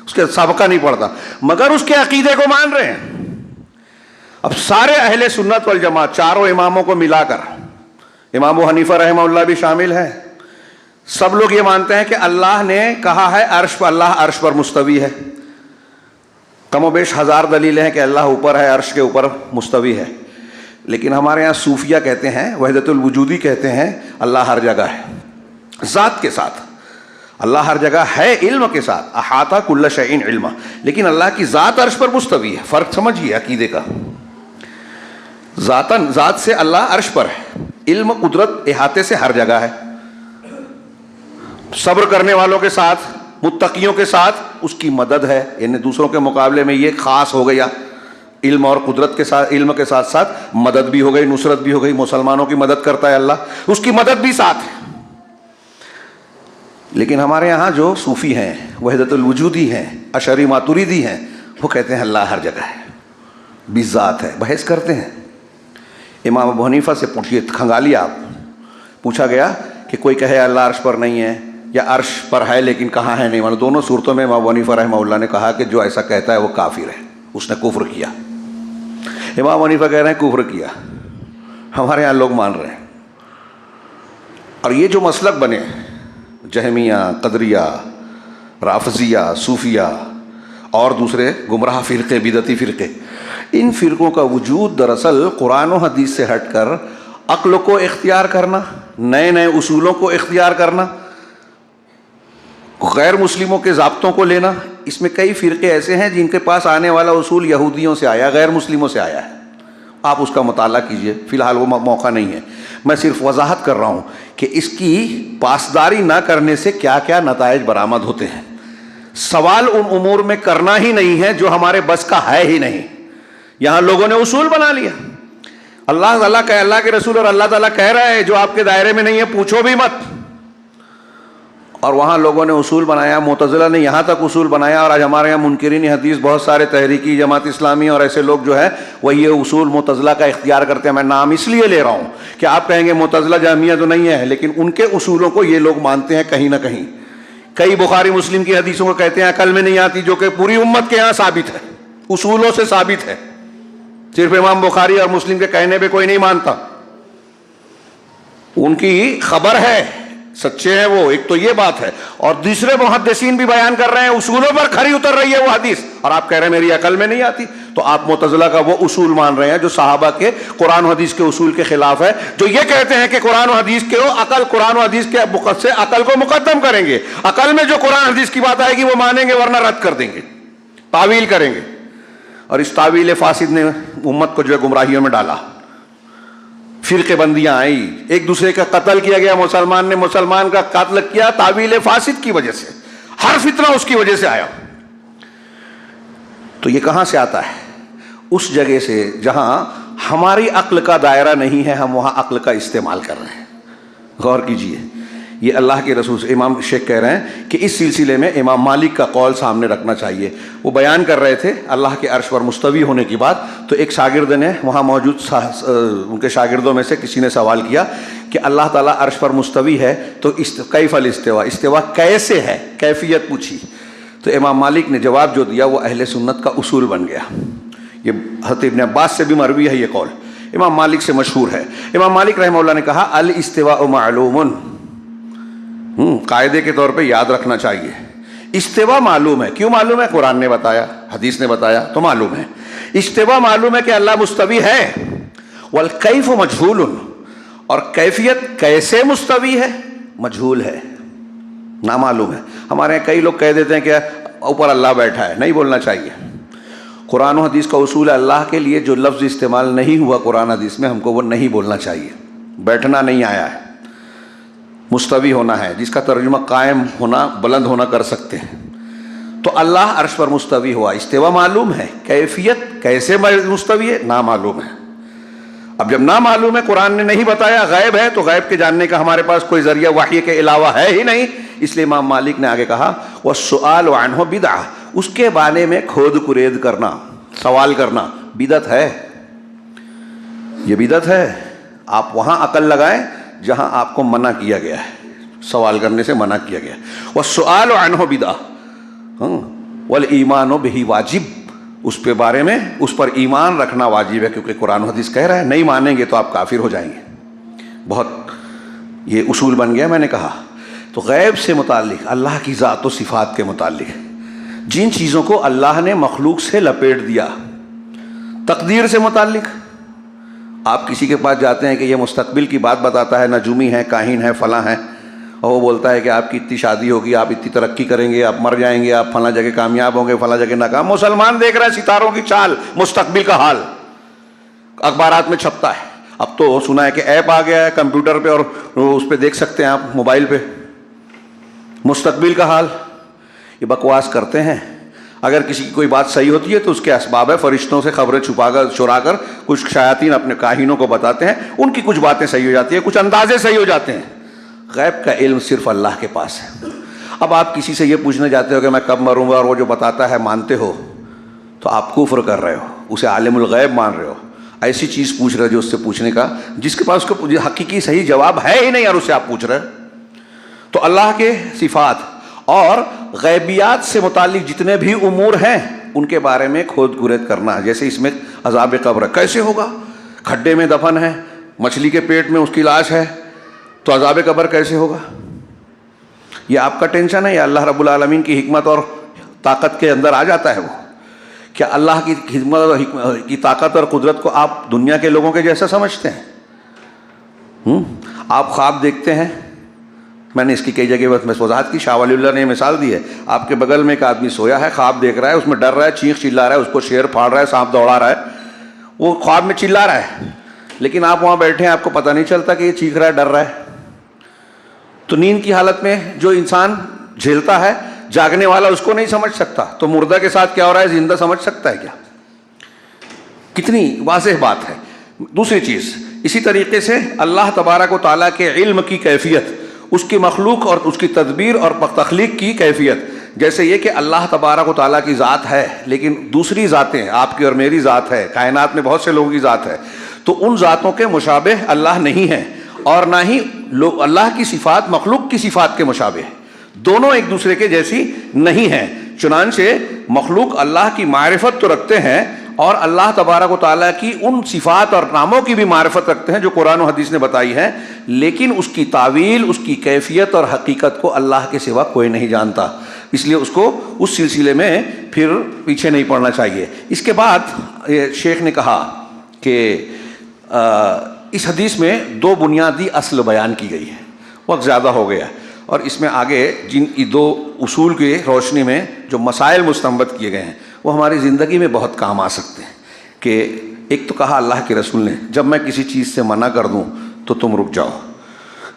اس کے سابقہ نہیں پڑھتا، مگر اس کے عقیدے کو مان رہے ہیں۔ اب سارے اہل سنت والجماعت، چاروں اماموں کو ملا کر، امام ابو حنیفہ رحمہ اللہ بھی شامل ہیں، سب لوگ یہ مانتے ہیں کہ اللہ نے کہا ہے عرش پر، اللہ عرش پر مستوی ہے۔ کم و بیش 1000 دلیلیں ہیں کہ اللہ اوپر ہے، عرش کے اوپر مستوی ہے، لیکن ہمارے یہاں صوفیہ کہتے ہیں، وحدت الوجودی کہتے ہیں، اللہ ہر جگہ ہے، ذات کے ساتھ، اللہ ہر جگہ ہے علم کے ساتھ، احاطہ کل شیء علما، لیکن اللہ کی ذات عرش پر مستوی ہے۔ فرق سمجھیے عقیدے کا، ذات سے اللہ عرش پر ہے، علم قدرت احاطے سے ہر جگہ ہے، صبر کرنے والوں کے ساتھ، متقیوں کے ساتھ اس کی مدد ہے، یعنی دوسروں کے مقابلے میں یہ خاص ہو گیا، علم اور قدرت کے ساتھ، علم کے ساتھ ساتھ مدد بھی ہو گئی، نصرت بھی ہو گئی، مسلمانوں کی مدد کرتا ہے اللہ، اس کی مدد بھی ساتھ ہے۔ لیکن ہمارے یہاں جو صوفی ہیں، وحدت الوجودی ہیں، اشعری ماتریدی ہیں، وہ کہتے ہیں اللہ ہر جگہ ہے، بذات ہے، بحث کرتے ہیں۔ امام ابو حنیفہ سے پوچھیے، کھنگالی آپ، پوچھا گیا کہ کوئی کہے اللہ عرش پر نہیں ہے یا عرش پر ہے لیکن کہاں ہے نہیں، مطلب دونوں صورتوں میں امام ابو حنیفہ رحمہ اللہ نے کہا کہ جو ایسا کہتا ہے وہ کافر ہے، اس نے کفر کیا۔ امام ابو حنیفہ کہہ رہے ہیں کفر کیا، ہمارے یہاں لوگ مان رہے ہیں۔ اور یہ جو مسلک بنے، جہمیہ، قدریہ، رافضیہ، صوفیہ اور دوسرے گمراہ فرقے، بدعتی فرقے، ان فرقوں کا وجود دراصل قرآن و حدیث سے ہٹ کر عقل کو اختیار کرنا، نئے نئے اصولوں کو اختیار کرنا، غیر مسلموں کے ضابطوں کو لینا۔ اس میں کئی فرقے ایسے ہیں جن کے پاس آنے والا اصول یہودیوں سے آیا، غیر مسلموں سے آیا ہے، آپ اس کا مطالعہ کیجئے، فی الحال وہ موقع نہیں ہے، میں صرف وضاحت کر رہا ہوں کہ اس کی پاسداری نہ کرنے سے کیا کیا نتائج برآمد ہوتے ہیں۔ سوال ان امور میں کرنا ہی نہیں ہے جو ہمارے بس کا ہے ہی نہیں۔ یہاں لوگوں نے اصول بنا لیا، اللہ تعالیٰ کہ اللہ کے رسول اور اللہ تعالیٰ کہہ رہا ہے جو آپ کے دائرے میں نہیں ہے پوچھو بھی مت، اور وہاں لوگوں نے اصول بنایا، معتزلہ نے یہاں تک اصول بنایا، اور آج ہمارے یہاں منکرین حدیث بہت سارے، تحریکی جماعت اسلامی اور ایسے لوگ جو ہے وہ یہ اصول معتزلہ کا اختیار کرتے ہیں۔ میں نام اس لیے لے رہا ہوں کہ آپ کہیں گے معتزلہ جہمیہ تو نہیں ہے، لیکن ان کے اصولوں کو یہ لوگ مانتے ہیں کہیں نہ کہیں۔ کئی بخاری مسلم کی حدیثوں کو کہتے ہیں عقل میں نہیں آتی، جو کہ پوری امت کے یہاں ثابت ہے، اصولوں سے ثابت ہے، صرف امام بخاری اور مسلم کے کہنے پہ کوئی نہیں مانتا، ان کی خبر ہے، سچے ہیں وہ، ایک تو یہ بات ہے، اور دوسرے محدثین بھی بیان کر رہے ہیں اصولوں پر کھری اتر رہی ہے وہ حدیث، اور آپ کہہ رہے ہیں میری عقل میں نہیں آتی۔ تو آپ معتزلہ کا وہ اصول مان رہے ہیں جو صحابہ کے قرآن و حدیث کے اصول کے خلاف ہے، جو یہ کہتے ہیں کہ قرآن و حدیث کے عقل، قرآن و حدیث کے سے عقل کو مقدم کریں گے، عقل میں جو قرآن حدیث کی بات آئے گی وہ مانیں گے، ورنہ رد کر دیں گے، تعویل کریں گے۔ اور اس تعویل فاسد نے امت کو جو ہے گمراہیوں میں ڈالا، فرقے بندیاں آئی، ایک دوسرے کا قتل کیا گیا، مسلمان نے مسلمان کا قتل کیا تعویل فاسد کی وجہ سے، ہر فتنہ اس کی وجہ سے آیا۔ تو یہ کہاں سے آتا ہے؟ اس جگہ سے جہاں ہماری عقل کا دائرہ نہیں ہے، ہم وہاں عقل کا استعمال کر رہے ہیں۔ غور کیجئے، یہ اللہ کے رسول امام شیخ کہہ رہے ہیں کہ اس سلسلے میں امام مالک کا قول سامنے رکھنا چاہیے۔ وہ بیان کر رہے تھے اللہ کے عرش پر مستوی ہونے کی بات، تو ایک شاگرد نے وہاں موجود ان کے شاگردوں میں سے کسی نے سوال کیا کہ اللہ تعالیٰ عرش پر مستوی ہے تو کیف الاستوا، استوا کیسے ہے، کیفیت پوچھی، تو امام مالک نے جواب جو دیا وہ اہل سنت کا اصول بن گیا۔ یہ حضرت ابن عباس سے بھی مروی ہے یہ قول، امام مالک سے مشہور ہے۔ امام مالک رحمہ اللہ نے کہا الاستواء معلوم، قاعدے کے طور پہ یاد رکھنا چاہیے، استوا معلوم ہے۔ کیوں معلوم ہے؟ قرآن نے بتایا، حدیث نے بتایا، تو معلوم ہے۔ استوا معلوم ہے کہ اللہ مستوی ہے، والکیف مجہول، اور کیفیت کیسے مستوی ہے مجہول ہے، نامعلوم ہے۔ ہمارے یہاں کئی لوگ کہہ دیتے ہیں کہ اوپر اللہ بیٹھا ہے، نہیں بولنا چاہیے۔ قرآن و حدیث کا اصول ہے اللہ کے لیے جو لفظ استعمال نہیں ہوا قرآن حدیث میں، ہم کو وہ نہیں بولنا چاہیے۔ بیٹھنا نہیں آیا ہے، مستوی ہونا ہے، جس کا ترجمہ قائم ہونا، بلند ہونا کر سکتے ہیں۔ تو اللہ عرش پر مستوی ہوا، استوا معلوم ہے، کیفیت کیسے مستوی ہے نامعلوم ہے۔ اب جب نامعلوم ہے، قرآن نے نہیں بتایا، غیب ہے، تو غیب کے جاننے کا ہمارے پاس کوئی ذریعہ وحی کے علاوہ ہے ہی نہیں، اس لیے امام مالک نے آگے کہا والسؤال عنہ بدعہ، اس کے بارے میں کھود کرید کرنا، سوال کرنا بدعت ہے، یہ بدعت ہے۔ آپ وہاں عقل لگائیں جہاں آپ کو منع کیا گیا ہے، سوال کرنے سے منع کیا گیا ہے۔ والسؤال عنہ بدعہ والایمان بہ واجب، اس پہ بارے میں اس پر ایمان رکھنا واجب ہے، کیونکہ قرآن و حدیث کہہ رہا ہے، نہیں مانیں گے تو آپ کافر ہو جائیں گے۔ بہت یہ اصول بن گیا، میں نے کہا۔ تو غیب سے متعلق، اللہ کی ذات و صفات کے متعلق جن چیزوں کو اللہ نے مخلوق سے لپیٹ دیا، تقدیر سے متعلق آپ کسی کے پاس جاتے ہیں کہ یہ مستقبل کی بات بتاتا ہے، نجومی ہے، کاہن ہے، فلاں ہے، اور وہ بولتا ہے کہ آپ کی اتنی شادی ہوگی، آپ اتنی ترقی کریں گے، آپ مر جائیں گے، آپ فلاں جگہ کامیاب ہوں گے، فلاں جگہ ناکام۔ مسلمان دیکھ رہا ہے ستاروں کی چال، مستقبل کا حال اخبارات میں چھپتا ہے۔ اب تو سنا ہے کہ ایپ آ گیا ہے کمپیوٹر پہ، اور اس پہ دیکھ سکتے ہیں آپ موبائل پہ مستقبل کا حال۔ یہ بکواس کرتے ہیں۔ اگر کسی کی کوئی بات صحیح ہوتی ہے تو اس کے اسباب ہے، فرشتوں سے خبریں چرا کر کچھ شیاطین اپنے کاہنوں کو بتاتے ہیں، ان کی کچھ باتیں صحیح ہو جاتی ہیں، کچھ اندازے صحیح ہو جاتے ہیں۔ غیب کا علم صرف اللہ کے پاس ہے۔ اب آپ کسی سے یہ پوچھنے جاتے ہو کہ میں کب مروں گا، اور وہ جو بتاتا ہے مانتے ہو، تو آپ کفر کر رہے ہو، اسے عالم الغیب مان رہے ہو، ایسی چیز پوچھ رہے ہو جو اس سے پوچھنے کا، جس کے پاس اس کو حقیقی صحیح جواب ہے ہی نہیں، اور اسے آپ پوچھ رہے ہو۔ تو اللہ کے صفات اور غیبیات سے متعلق جتنے بھی امور ہیں ان کے بارے میں کھود گرید کرنا، جیسے اس میں عذاب قبر کیسے ہوگا، کھڈے میں دفن ہے، مچھلی کے پیٹ میں اس کی لاش ہے، تو عذاب قبر کیسے ہوگا؟ یہ آپ کا ٹینشن ہے یا اللہ رب العالمین کی حکمت اور طاقت کے اندر آ جاتا ہے وہ؟ کیا اللہ کی حکمت اور کی طاقت اور قدرت کو آپ دنیا کے لوگوں کے جیسا سمجھتے ہیں؟ آپ خواب دیکھتے ہیں، میں نے اس کی کئی جگہ میں وضاحت کی، شاہ ولی اللہ نے مثال دی ہے، آپ کے بغل میں ایک آدمی سویا ہے، خواب دیکھ رہا ہے، اس میں ڈر رہا ہے، چیخ چلا رہا ہے، اس کو شیر پھاڑ رہا ہے، سانپ دوڑا رہا ہے، وہ خواب میں چلا رہا ہے، لیکن آپ وہاں بیٹھے ہیں، آپ کو پتہ نہیں چلتا کہ یہ چیخ رہا ہے، ڈر رہا ہے۔ تو نیند کی حالت میں جو انسان جھیلتا ہے، جاگنے والا اس کو نہیں سمجھ سکتا، تو مردہ کے ساتھ کیا ہو رہا ہے زندہ سمجھ سکتا ہے کیا؟ کتنی واضح بات ہے۔ دوسری چیز، اسی طریقے سے اللہ تبارک و تعالیٰ کے علم کی کیفیت، اس کی مخلوق اور اس کی تدبیر اور تخلیق کی کیفیت، جیسے یہ کہ اللہ تبارک و تعالیٰ کی ذات ہے، لیکن دوسری ذاتیں، آپ کی اور میری ذات ہے، کائنات میں بہت سے لوگوں کی ذات ہے، تو ان ذاتوں کے مشابہ اللہ نہیں ہے، اور نہ ہی اللہ کی صفات مخلوق کی صفات کے مشابہ ہے، دونوں ایک دوسرے کے جیسی نہیں ہیں۔ چنانچہ مخلوق اللہ کی معرفت تو رکھتے ہیں، اور اللہ تبارک و تعالیٰ کی ان صفات اور ناموں کی بھی معرفت رکھتے ہیں جو قرآن و حدیث نے بتائی ہے، لیکن اس کی تعویل، اس کی کیفیت اور حقیقت کو اللہ کے سوا کوئی نہیں جانتا، اس لیے اس کو اس سلسلے میں پھر پیچھے نہیں پڑنا چاہیے۔ اس کے بعد شیخ نے کہا کہ اس حدیث میں دو بنیادی اصل بیان کی گئی ہے، وقت زیادہ ہو گیا، اور اس میں آگے جن دو اصول کی روشنی میں جو مسائل مستنبط کیے گئے ہیں وہ ہماری زندگی میں بہت کام آ سکتے ہیں۔ کہ ایک تو کہا اللہ کے رسول نے، جب میں کسی چیز سے منع کر دوں تو تم رک جاؤ،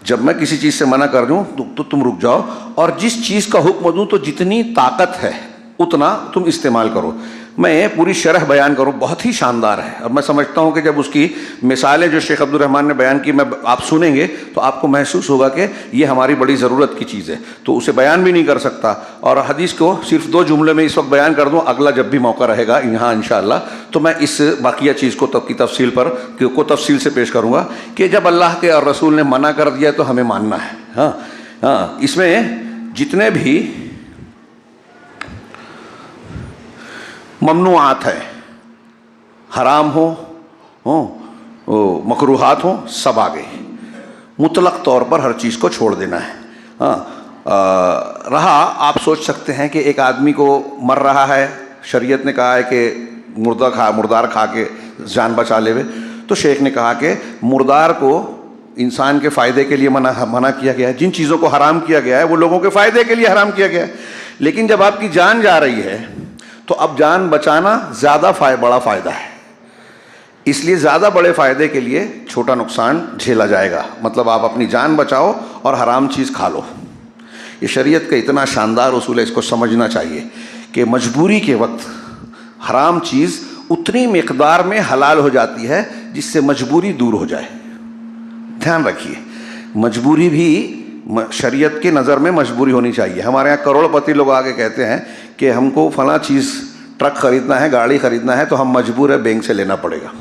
جب میں کسی چیز سے منع کر دوں تو تم رک جاؤ، اور جس چیز کا حکم دوں تو جتنی طاقت ہے اتنا تم استعمال کرو۔ میں پوری شرح بیان کروں، بہت ہی شاندار ہے، اور میں سمجھتا ہوں کہ جب اس کی مثالیں جو شیخ عبد الرحمن نے بیان کی آپ سنیں گے تو آپ کو محسوس ہوگا کہ یہ ہماری بڑی ضرورت کی چیز ہے، تو اسے بیان بھی نہیں کر سکتا، اور حدیث کو صرف دو جملے میں اس وقت بیان کر دوں، اگلا جب بھی موقع رہے گا یہاں انشاءاللہ تو میں اس باقیہ چیز کو کی تفصیل سے پیش کروں گا کہ جب اللہ کے اور رسول نے منع کر دیا تو ہمیں ماننا ہے۔ اس میں جتنے بھی ممنوعات ہیں، حرام ہوں مکروہات ہوں، سب آ گئے، مطلق طور پر ہر چیز کو چھوڑ دینا ہے۔ رہا آپ سوچ سکتے ہیں کہ ایک آدمی کو مر رہا ہے، شریعت نے کہا ہے کہ مردار کھا کے جان بچا لے، تو شیخ نے کہا کہ مردار کو انسان کے فائدے کے لیے منع کیا گیا ہے، جن چیزوں کو حرام کیا گیا ہے وہ لوگوں کے فائدے کے لیے حرام کیا گیا ہے، لیکن جب آپ کی جان جا رہی ہے تو اب جان بچانا زیادہ بڑا فائدہ ہے، اس لیے زیادہ بڑے فائدے کے لیے چھوٹا نقصان جھیلا جائے گا، مطلب آپ اپنی جان بچاؤ اور حرام چیز کھا لو۔ یہ شریعت کا اتنا شاندار اصول ہے، اس کو سمجھنا چاہیے کہ مجبوری کے وقت حرام چیز اتنی مقدار میں حلال ہو جاتی ہے جس سے مجبوری دور ہو جائے۔ دھیان رکھیے، مجبوری بھی شریعت کے نظر میں مجبوری ہونی چاہیے۔ ہمارے یہاں کروڑ پتی لوگ آگے کہتے ہیں کہ ہم کو فلاں چیز ٹرک خریدنا ہے، گاڑی خریدنا ہے، تو ہم مجبور ہے بینک سے لینا پڑے گا۔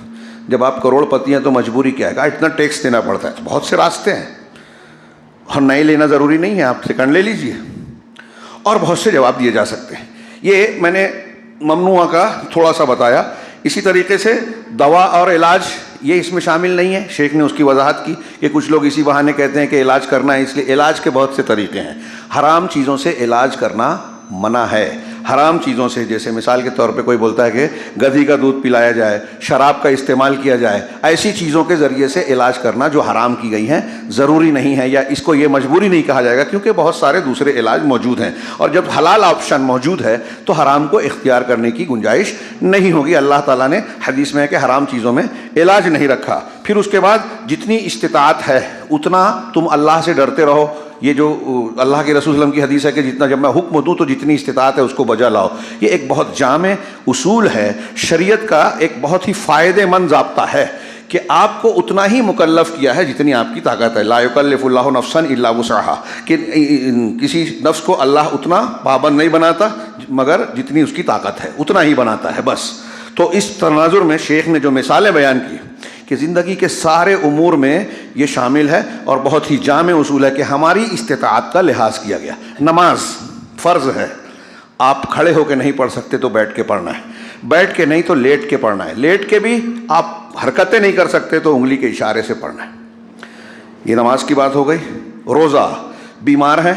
جب آپ کروڑ پتی ہیں تو مجبوری کیا ہے؟ اتنا ٹیکس دینا پڑتا ہے، بہت سے راستے ہیں، اور نہیں لینا ضروری نہیں ہے، آپ سیکنڈ لے لیجئے، اور بہت سے جواب دیے جا سکتے ہیں۔ یہ میں نے ممنوع کا تھوڑا سا بتایا۔ اسی طریقے سے دوا اور علاج یہ اس میں شامل نہیں ہے، شیخ نے اس کی وضاحت کی کہ کچھ لوگ اسی بہانے کہتے ہیں کہ علاج کرنا ہے، اس لیے علاج کے بہت سے طریقے ہیں۔ حرام چیزوں سے علاج کرنا منع ہے، حرام چیزوں سے، جیسے مثال کے طور پہ کوئی بولتا ہے کہ گدھی کا دودھ پلایا جائے، شراب کا استعمال کیا جائے، ایسی چیزوں کے ذریعے سے علاج کرنا جو حرام کی گئی ہیں ضروری نہیں ہے، یا اس کو یہ مجبوری نہیں کہا جائے گا، کیونکہ بہت سارے دوسرے علاج موجود ہیں، اور جب حلال آپشن موجود ہے تو حرام کو اختیار کرنے کی گنجائش نہیں ہوگی۔ اللہ تعالیٰ نے حدیث میں ہے کہ حرام چیزوں میں علاج نہیں رکھا۔ پھر اس کے بعد جتنی استطاعت ہے اتنا تم اللہ سے ڈرتے رہو، یہ جو اللہ کے رسول صلی اللہ علیہ وسلم کی حدیث ہے کہ جتنا جب میں حکم دوں تو جتنی استطاعت ہے اس کو بجا لاؤ، یہ ایک بہت جامع اصول ہے، شریعت کا ایک بہت ہی فائدہ مند ضابطہ ہے کہ آپ کو اتنا ہی مکلف کیا ہے جتنی آپ کی طاقت ہے۔ لا یکلف اللہ نفسا الا وسعها، کہ کسی نفس کو اللہ اتنا پابند نہیں بناتا مگر جتنی اس کی طاقت ہے اتنا ہی بناتا ہے بس۔ تو اس تناظر میں شیخ نے جو مثالیں بیان کی کہ زندگی کے سارے امور میں یہ شامل ہے اور بہت ہی جامع اصول ہے کہ ہماری استطاعت کا لحاظ کیا گیا۔ نماز فرض ہے، آپ کھڑے ہو کے نہیں پڑھ سکتے تو بیٹھ کے پڑھنا ہے، بیٹھ کے نہیں تو لیٹ کے پڑھنا ہے، لیٹ کے بھی آپ حرکتیں نہیں کر سکتے تو انگلی کے اشارے سے پڑھنا ہے۔ یہ نماز کی بات ہو گئی۔ روزہ، بیمار ہے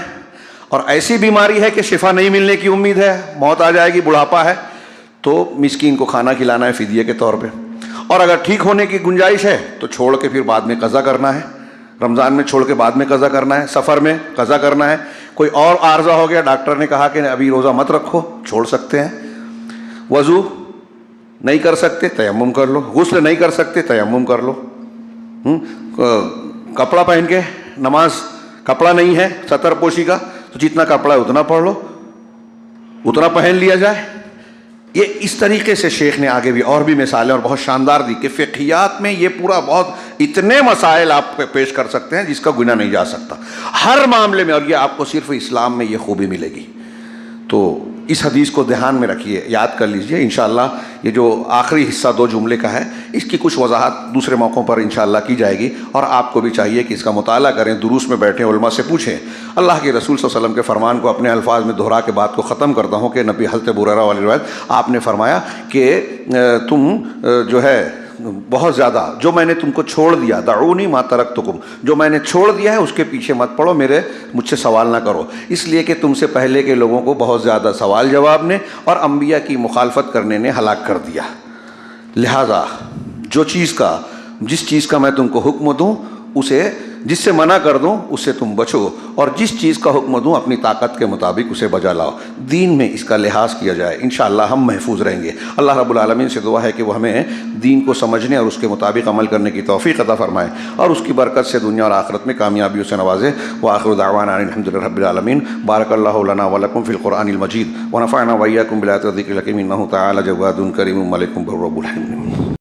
اور ایسی بیماری ہے کہ شفا نہیں ملنے کی امید ہے، موت آ جائے گی، بڑھاپا ہے، تو مسکین کو کھانا کھلانا ہے فدیے کے طور پہ، اور اگر ٹھیک ہونے کی گنجائش ہے تو چھوڑ کے پھر بعد میں قضا کرنا ہے، رمضان میں چھوڑ کے بعد میں قضا کرنا ہے، سفر میں قضا کرنا ہے، کوئی اور عارضہ ہو گیا، ڈاکٹر نے کہا کہ ابھی روزہ مت رکھو، چھوڑ سکتے ہیں، وضو نہیں کر سکتے تیمم کر لو، غسل نہیں کر سکتے تیمم کر لو، کپڑا پہن کے نماز، کپڑا نہیں ہے ستر پوشی کا تو جتنا کپڑا ہے اتنا پڑھ لو، اتنا پہن لیا جائے۔ یہ اس طریقے سے شیخ نے آگے بھی اور بھی مثالیں اور بہت شاندار دی کہ فقہیات میں یہ پورا بہت اتنے مسائل آپ پیش کر سکتے ہیں جس کا گناہ نہیں جا سکتا ہر معاملے میں، اور یہ آپ کو صرف اسلام میں یہ خوبی ملے گی۔ تو اس حدیث کو دھیان میں رکھیے، یاد کر لیجئے، انشاءاللہ یہ جو آخری حصہ 2 جملے کا ہے اس کی کچھ وضاحت دوسرے موقعوں پر انشاءاللہ کی جائے گی، اور آپ کو بھی چاہیے کہ اس کا مطالعہ کریں، دروس میں بیٹھیں، علماء سے پوچھیں۔ اللہ کے رسول صلی اللہ علیہ وسلم کے فرمان کو اپنے الفاظ میں دہرا کے بات کو ختم کرتا ہوں کہ نبی حضرت ابو ہریرہ والی روایت آپ نے فرمایا کہ تم جو ہے بہت زیادہ جو میں نے تم کو چھوڑ دیا، دعونی ما ترکتکم، جو میں نے چھوڑ دیا ہے اس کے پیچھے مت پڑو، مجھ سے سوال نہ کرو، اس لیے کہ تم سے پہلے کے لوگوں کو بہت زیادہ سوال جواب نے اور انبیاء کی مخالفت کرنے نے ہلاک کر دیا۔ لہذا جس چیز کا میں تم کو حکم دوں اسے، جس سے منع کر دوں اس سے تم بچو، اور جس چیز کا حکم دوں اپنی طاقت کے مطابق اسے بجا لاؤ۔ دین میں اس کا لحاظ کیا جائے، انشاءاللہ ہم محفوظ رہیں گے۔ اللہ رب العالمین سے دعا ہے کہ وہ ہمیں دین کو سمجھنے اور اس کے مطابق عمل کرنے کی توفیق عطا فرمائے اور اس کی برکت سے دنیا اور آخرت میں کامیابیوں سے نوازے۔ وآخر دعوانا ان الحمد للہ رب العالمین۔ بارک اللہ لنا ولکم فی القرآن المجید ونفعنا وإیاکم بالآیات والذکر الحکیم، انہ تعالی جواد کریم ملک بر رب العالمین۔